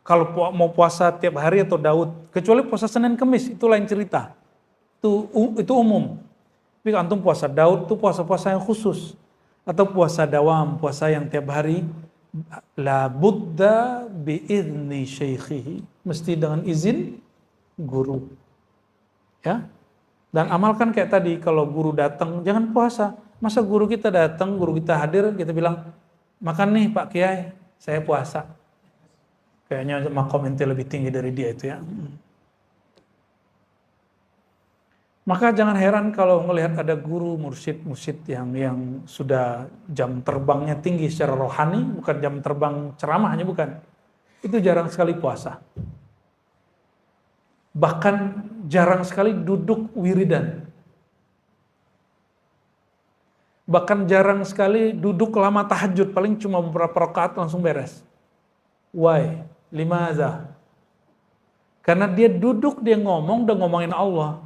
S1: Kalau mau puasa tiap hari atau Daud, kecuali puasa Senin Kemis itu lain cerita. Itu umum. Tapi antum puasa Daud itu puasa-puasa yang khusus, atau puasa dawam, puasa yang tiap hari, la budda bi idzni syaikhihi, mesti dengan izin guru. Ya. Dan amalkan kayak tadi, kalau guru datang jangan puasa. Masa guru kita datang, guru kita hadir, kita bilang, "Makan nih Pak Kiai, saya puasa." Kayaknya makom ente lebih tinggi dari dia itu ya. Maka jangan heran kalau melihat ada guru mursyid yang sudah jam terbangnya tinggi secara rohani, bukan jam terbang ceramahnya, bukan. Itu jarang sekali puasa. Bahkan jarang sekali duduk wiridan. Bahkan jarang sekali duduk lama tahajud, paling cuma beberapa rakaat langsung beres. Why? Limaza? Karena dia duduk, dia ngomong, udah ngomongin Allah.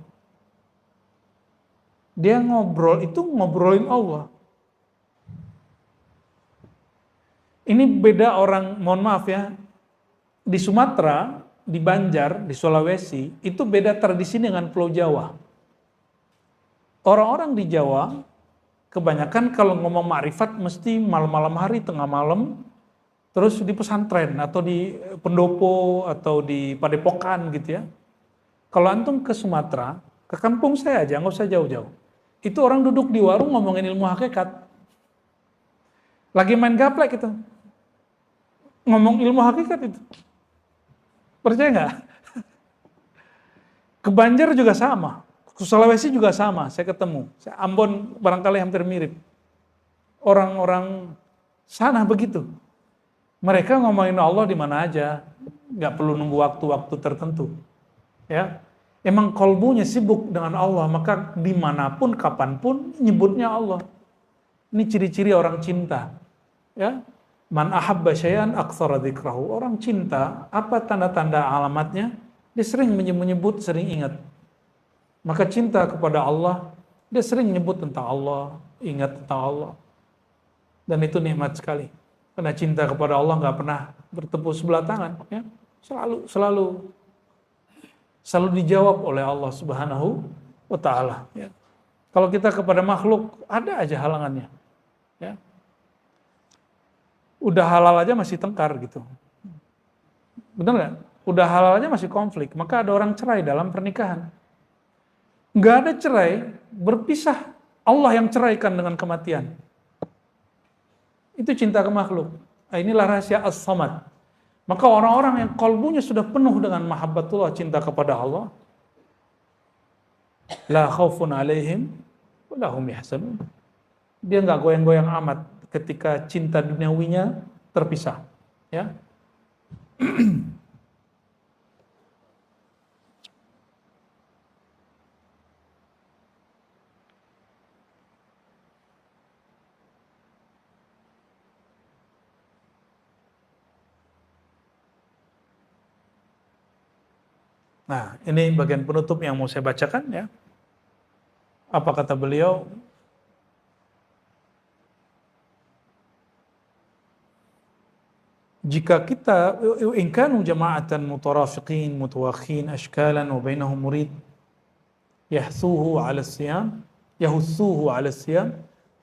S1: Dia ngobrol, itu ngobrolin Allah. Ini beda orang, mohon maaf ya, di Sumatera, di Banjar, di Sulawesi, itu beda tradisi dengan Pulau Jawa. Orang-orang di Jawa, kebanyakan kalau ngomong makrifat mesti malam-malam hari, tengah malam, terus di pesantren, atau di pendopo, atau di padepokan gitu ya. Kalau antum ke Sumatera, ke kampung saya aja, nggak usah jauh-jauh. Itu orang duduk di warung ngomongin ilmu hakikat. Lagi main gaplek gitu. Ngomong ilmu hakikat itu. Percaya nggak? Ke Banjar juga sama, ke Sulawesi juga sama. Saya ketemu, Ambon barangkali hampir mirip. Orang-orang sana begitu. Mereka ngomongin Allah di mana aja, nggak perlu nunggu waktu-waktu tertentu. Ya, emang kolbunya sibuk dengan Allah, maka dimanapun, kapanpun nyebutnya Allah. Ini ciri-ciri orang cinta. Ya. Man ahabba syai'an aktsara dzikrahu. Orang cinta, apa tanda-tanda alamatnya? Dia sering menyebut, sering ingat. Maka cinta kepada Allah, dia sering menyebut tentang Allah, ingat tentang Allah. Dan itu nikmat sekali. Karena cinta kepada Allah nggak pernah bertepuk sebelah tangan, ya. Selalu dijawab oleh Allah Subhanahu wa taala, ya. Kalau kita kepada makhluk, ada aja halangannya. Ya. Udah halal aja masih tengkar gitu. Benar nggak? Udah halal aja masih konflik. Maka ada orang cerai dalam pernikahan. Nggak ada cerai, berpisah. Allah yang ceraikan dengan kematian. Itu cinta ke makhluk. Nah, inilah rahasia as-samad. Maka orang-orang yang kalbunya sudah penuh dengan mahabbatullah, cinta kepada Allah, la khaufun alaihim wa lahum yahzanun. Dia nggak goyang-goyang amat ketika cinta duniawinya terpisah, ya. Nah, ini bagian penutup yang mau saya bacakan, ya. Apa kata beliau? Jika kita in kanu jama'atan mutarafiqin mutawakhin ashkalan wa bainahum murid yahsuhu 'ala as-siyam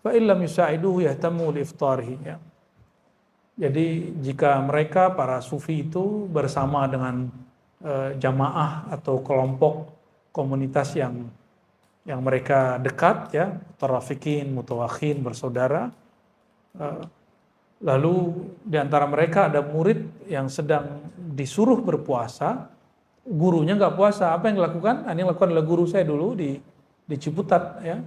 S1: fa in lam yusa'iduhu yahtamu li iftarihi, ya. Jadi jika mereka para sufi itu bersama dengan jamaah atau kelompok komunitas yang mereka dekat, ya, mutarafiqin mutawakhin, bersaudara, lalu di antara mereka ada murid yang sedang disuruh berpuasa, gurunya nggak puasa. Apa yang dilakukan? Ini yang dilakukan oleh guru saya dulu di Ciputat, ya.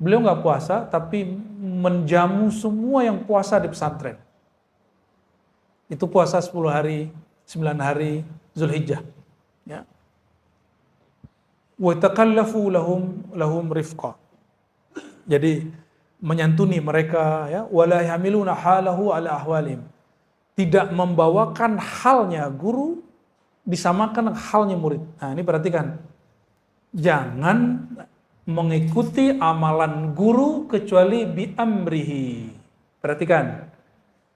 S1: Beliau nggak puasa, tapi menjamu semua yang puasa di pesantren. Itu puasa 10 hari, 9 hari Zulhijjah, ya. Wa takallafu lahum rifqa. Jadi menyantuni mereka, ya, wala yamiluna halahu ala ahwalim. Tidak membawakan halnya guru disamakan halnya murid. Nah, ini perhatikan. Jangan mengikuti amalan guru kecuali bi amrihi. Perhatikan.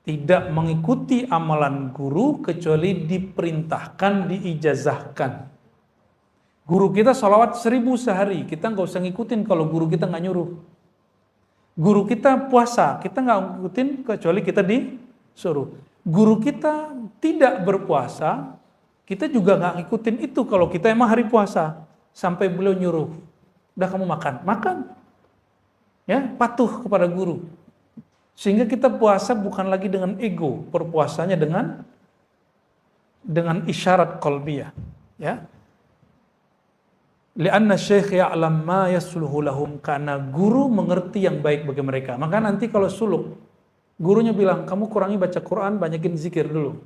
S1: tidak mengikuti amalan guru kecuali diperintahkan, diijazahkan. Guru kita sholawat 1000 sehari, kita nggak usah ngikutin kalau guru kita nggak nyuruh. Guru kita puasa, kita nggak ngikutin kecuali kita disuruh. Guru kita tidak berpuasa, kita juga nggak ngikutin itu kalau kita emang hari puasa. Sampai beliau nyuruh, udah kamu makan. Ya, patuh kepada guru. Sehingga kita puasa bukan lagi dengan ego, berpuasanya dengan isyarat qalbiyah, ya. Li'anna syekh ya'lam ma yasluhu lahum, karena guru mengerti yang baik bagi mereka. Maka nanti kalau suluk, gurunya bilang, kamu kurangi baca Quran, banyakin zikir dulu.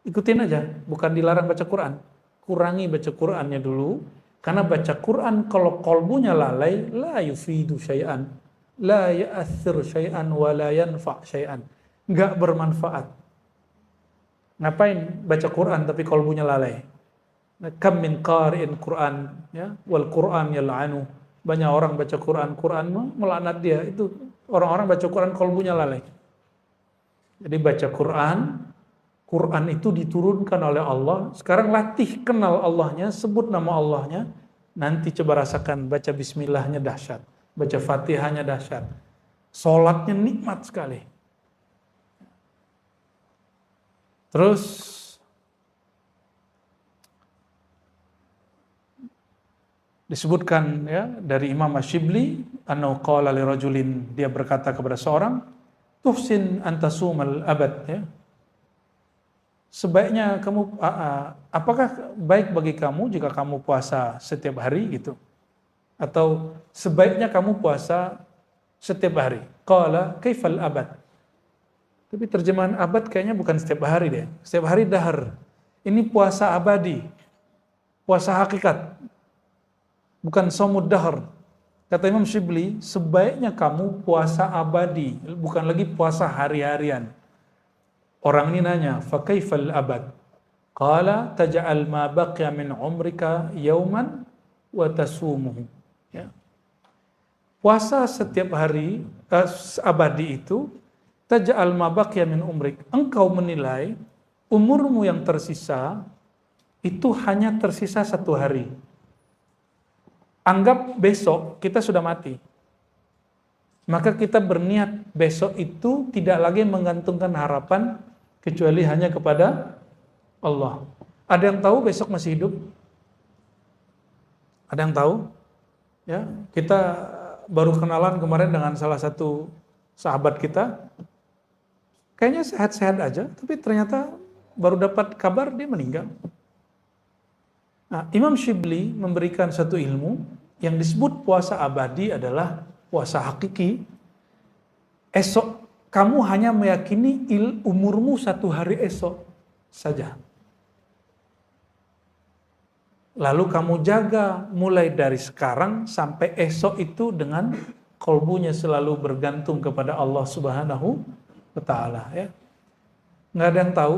S1: Ikutin aja, bukan dilarang baca Quran. Kurangi baca Qurannya dulu, karena baca Quran kalau kolbunya lalai, la yufidu syai'an, la ya'athir syai'an, wa la yanfa' syai'an. Nggak bermanfaat. Ngapain baca Quran tapi kolbunya lalai? Kam min qari'in Quran, ya, wal Quran yal'anu. Banyak orang baca Quran melaknat dia. Itu orang-orang baca Quran kolbunya lalai. Jadi baca Quran itu diturunkan oleh Allah. Sekarang latih kenal Allahnya, sebut nama Allahnya. Nanti coba rasakan baca bismillahnya dahsyat, baca Fatihahnya dahsyat. Salatnya nikmat sekali. Terus disebutkan, ya, dari Imam Ash-Shibli, annahu qala li rajulin, dia berkata kepada seorang, tuhsin antasumal abad, ya. Sebaiknya kamu, apakah baik bagi kamu jika kamu puasa setiap hari gitu? Atau sebaiknya kamu puasa setiap hari? Qala kaifal abad? Tapi terjemahan abad kayaknya bukan setiap hari deh. Setiap hari dahar. Ini puasa abadi. Puasa hakikat. Bukan somud dahar. Kata Imam Shibli, sebaiknya kamu puasa abadi, bukan lagi puasa hari-harian. Orang ini nanya, fa kaifal abad? Qala taj'al ma baqiya min umrika yauman wa tasumuhu. Ya. Puasa setiap hari abadi itu taj'al ma baqiya min umrik. Engkau menilai umurmu yang tersisa itu hanya tersisa 1 hari. Anggap besok kita sudah mati. Maka kita berniat besok itu tidak lagi menggantungkan harapan kecuali hanya kepada Allah. Ada yang tahu besok masih hidup? Ada yang tahu? Ya, kita baru kenalan kemarin dengan salah satu sahabat kita. Kayaknya sehat-sehat aja, tapi ternyata baru dapat kabar dia meninggal. Nah, Imam Shibli memberikan satu ilmu yang disebut puasa abadi adalah puasa hakiki. Esok kamu hanya meyakini umurmu 1 hari esok saja. Lalu kamu jaga mulai dari sekarang sampai esok itu dengan kolbunya selalu bergantung kepada Allah Subhanahu wa Ta'ala. Ya. Nggak ada yang tahu.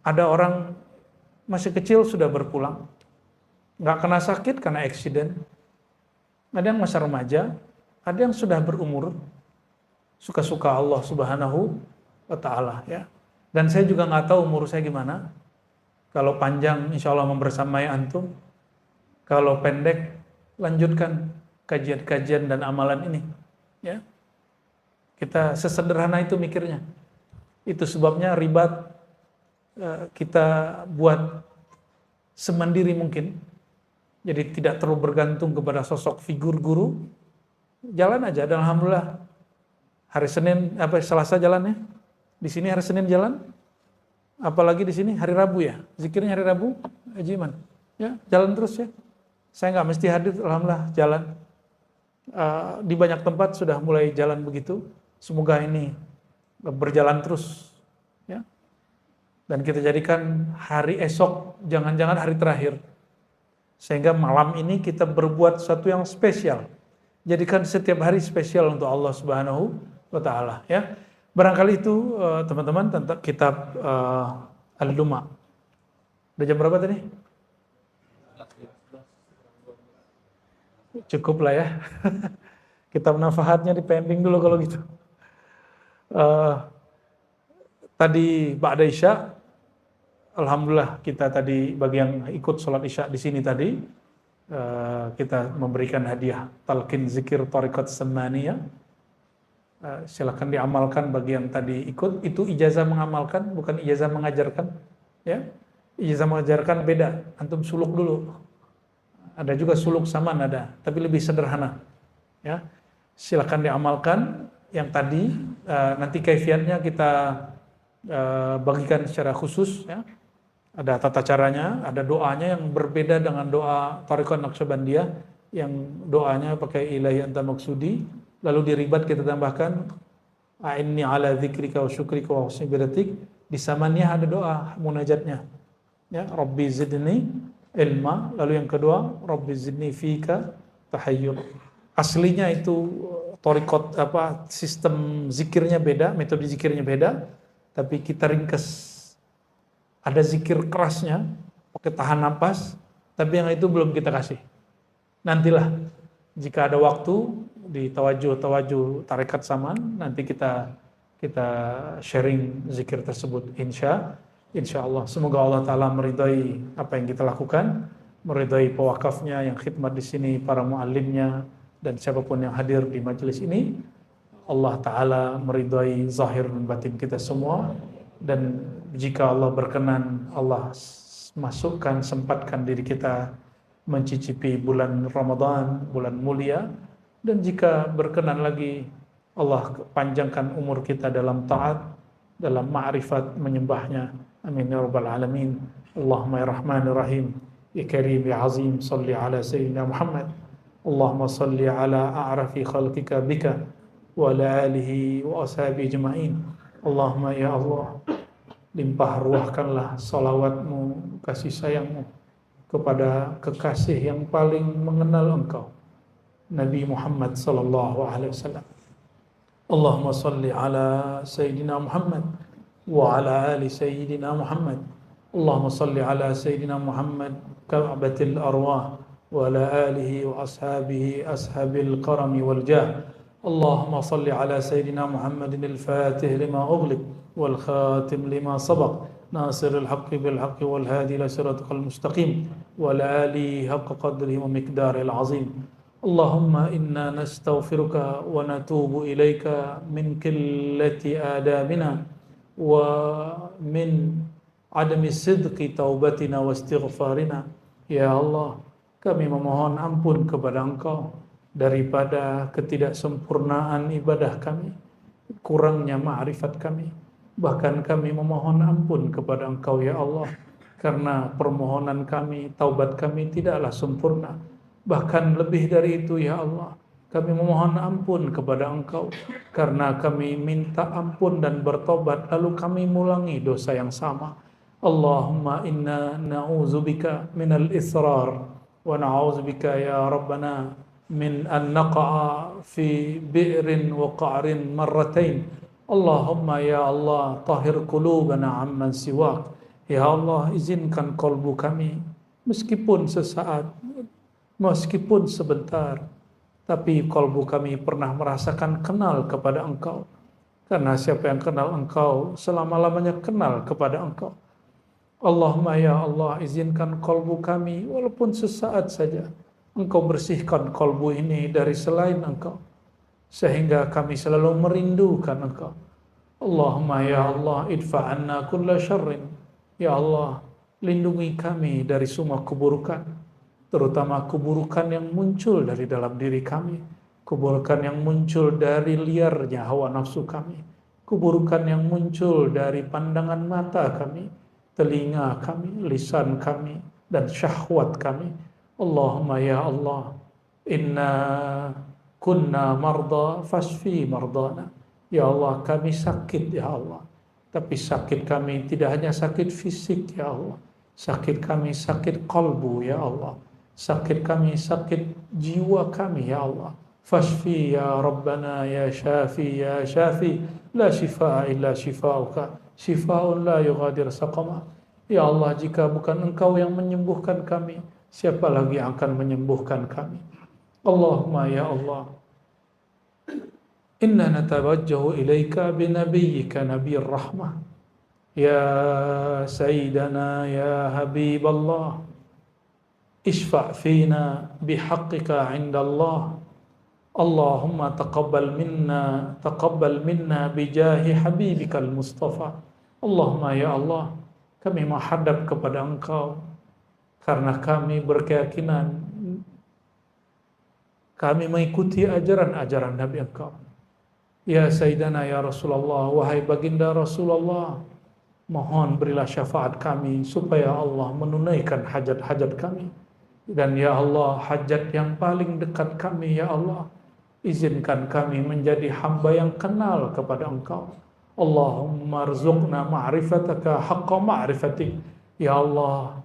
S1: Ada orang masih kecil sudah berpulang. Nggak kena sakit karena accident. Ada yang masa remaja, ada yang sudah berumur. Suka-suka Allah Subhanahu wa Ta'ala, ya. Dan saya juga nggak tahu umur saya gimana. Kalau panjang insya Allah membersamai antum. Kalau pendek lanjutkan kajian-kajian dan amalan ini, ya. Kita sesederhana itu mikirnya. Itu sebabnya ribat kita buat semandiri mungkin. Jadi tidak terlalu bergantung kepada sosok figur guru. Jalan aja, dan alhamdulillah hari Senin Selasa jalannya. Di sini hari Senin jalan. Apalagi di sini hari Rabu ya. Zikirnya hari Rabu, Haji Iman. Ya, jalan terus ya. Saya nggak mesti hadir, alhamdulillah jalan. Di banyak tempat sudah mulai jalan begitu. Semoga ini berjalan terus, ya. Dan kita jadikan hari esok jangan-jangan hari terakhir. Sehingga malam ini kita berbuat sesuatu yang spesial. Jadikan setiap hari spesial untuk Allah Subhanahu wa Ta'ala, ya. Barangkali itu teman-teman tentang kitab Al-Luma. Udah jam berapa tadi? Cukup lah ya. Kitab nafahatnya di pending dulu kalau gitu. Eh, Tadi Ba'da Isya, alhamdulillah kita tadi bagi yang ikut sholat Isya di sini tadi, kita memberikan hadiah talqin zikir Thariqat Samaniyah. Silakan diamalkan bagi yang tadi ikut. Itu ijazah mengamalkan, bukan ijazah mengajarkan. Ya, ijazah mengajarkan beda. Antum suluk dulu. Ada juga suluk saman ada, tapi lebih sederhana. Ya, silakan diamalkan. Yang tadi nanti kaifiatnya kita bagikan secara khusus. Ya, ada tata caranya, ada doanya yang berbeda dengan doa Thariqat Naqsyabandiyah yang doanya pakai ilahi anta maksudi, lalu di ribat kita tambahkan a'inni ala dzikrika wa syukrika wa husni ibadatik. Di samaniyah ada doa munajatnya. Ya, Rabbi zidni ilma, lalu yang kedua Rabbi zidni fika tahayyur. Aslinya itu Thariqat sistem zikirnya beda, metode zikirnya beda, tapi kita ringkas. Ada zikir kerasnya, pakai tahan napas, tapi yang itu belum kita kasih. Nantilah, jika ada waktu di tawajuh tarekat saman, nanti kita sharing zikir tersebut. Insya Allah. Semoga Allah Ta'ala meridai apa yang kita lakukan, meridai pewakafnya yang khidmat di sini, para muallimnya, dan siapapun yang hadir di majelis ini. Allah Ta'ala meridai zahir dan batin kita semua. Dan jika Allah berkenan, Allah masukkan, sempatkan diri kita mencicipi bulan Ramadan, bulan mulia. Dan jika berkenan lagi, Allah panjangkan umur kita dalam taat, dalam ma'rifat menyembahnya. Amin ya rabbal alamin. Allahumma ya rahmanir rahim, ya karim ya azim, salli ala sayyidina Muhammad. Allahumma salli ala a'rafi khalqika bika wa ala alihi wa ashabihi ajma'in. Allahumma ya Allah, limpah ruahkanlah salawatmu, kasih sayangmu kepada kekasih yang paling mengenal engkau, Nabi Muhammad sallallahu alaihi wasallam. Allahumma salli ala Sayyidina Muhammad wa ala ali Sayyidina Muhammad. Allahumma salli ala Sayyidina Muhammad ka'batil arwah wa ala alihi wa ashabihi ashabil karami wal jah. اللهم صل على سيدنا محمد الفاتح لما أغلق والخاتم لما سبق ناصر الحق بالحق والهادي إلى صراطك المستقيم والآلي حق قدره ومقداره العظيم. اللهم إنا نستغفرك ونتوب إليك من قلة آدابنا ومن عدم صدق توبتنا واستغفارنا. Ya Allah, kami memohon ampun kepada Engkau daripada ketidaksempurnaan ibadah kami, kurangnya ma'rifat kami. Bahkan kami memohon ampun kepada Engkau ya Allah, karena permohonan kami, taubat kami tidaklah sempurna. Bahkan lebih dari itu ya Allah, kami memohon ampun kepada Engkau karena kami minta ampun dan bertobat, lalu kami mengulangi dosa yang sama. Allahumma inna na'udzubika minal israr wa na'udzubika ya Rabbana min an naqa'a fi bi'rin wa qa'rin marratain. Allahumma ya Allah, tahhir qulubana amman siwak. Ya Allah, izinkan kalbu kami meskipun sesaat, meskipun sebentar, tapi kalbu kami pernah merasakan kenal kepada Engkau. Karena siapa yang kenal Engkau selama-lamanya kenal kepada Engkau. Allahumma ya Allah, izinkan kalbu kami walaupun sesaat saja Engkau bersihkan kalbu ini dari selain Engkau, sehingga kami selalu merindukan Engkau. Allahumma ya Allah, idfa'anna kulla syarrin. Ya Allah, lindungi kami dari semua keburukan, terutama keburukan yang muncul dari dalam diri kami, keburukan yang muncul dari liarnya hawa nafsu kami, keburukan yang muncul dari pandangan mata kami, telinga kami, lisan kami, dan syahwat kami. Allahumma ya Allah, inna kunna marda fasfi mardana. Ya Allah, kami sakit ya Allah. Tapi sakit kami tidak hanya sakit fisik ya Allah. Sakit kami sakit kalbu ya Allah. Sakit kami sakit jiwa kami ya Allah. Fasfi ya Rabbana ya Syafi ya Syafi. La shifaa illa shifauka. Shifaun la yughadir saqama. Ya Allah, jika bukan Engkau yang menyembuhkan kami, siapa lagi yang akan menyembuhkan kami? Allahumma ya Allah, inna natawajjahu ilaika binabiyyika nabiyir rahmah ya sayyidana ya habiballah ishfa' fina bihaqqika 'inda Allah Allahumma taqabbal minna bijahi habibikal mustafa Allahumma ya Allah kami menghadap kepada Engkau karena kami berkeyakinan kami mengikuti ajaran-ajaran Nabi Engkau. Ya Sayyidana ya Rasulullah, wahai baginda Rasulullah, mohon berilah syafaat kami supaya Allah menunaikan hajat-hajat kami. Dan ya Allah, hajat yang paling dekat kami ya Allah, izinkan kami menjadi hamba yang kenal kepada Engkau. Allahumma rzuqna ma'rifataka haqqa ma'rifatik. Ya Allah,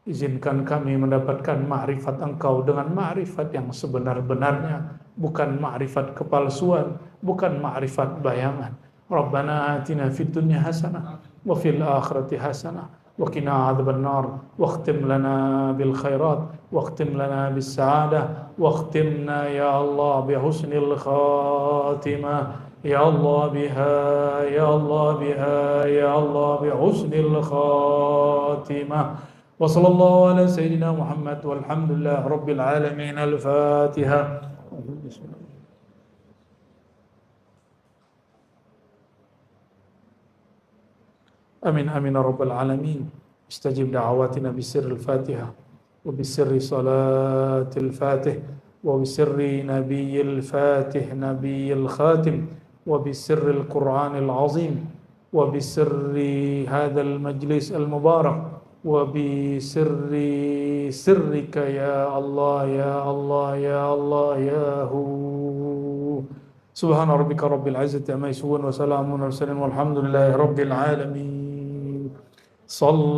S1: izinkan kami mendapatkan ma'rifat Engkau dengan ma'rifat yang sebenar-benarnya, bukan ma'rifat kepalsuan, bukan ma'rifat bayangan. Rabbana atina fid dunya hasanah wa fil akhirati hasanah wa qina adzabannar wakhtim lana bil khairat wakhtim lana bis sa'adah wakhtimna ya Allah bi husnil khatimah ya Allah biha ya Allah biha ya Allah bi husnil khatimah. وصلى الله على سيدنا محمد والحمد لله رب العالمين الفاتحة آمين آمين رب العالمين استجب دعواتنا بسر الفاتحة وبسر صلاة الفاتح وبسر نبي الفاتح نبي الخاتم وبسر القرآن العظيم وبسر هذا المجلس المبارك وبسر سرك يا الله يا الله يا الله يا هو سبحان ربك رب العزة عما يصفون وسلام على المرسلين والحمد لله رب العالمين صلى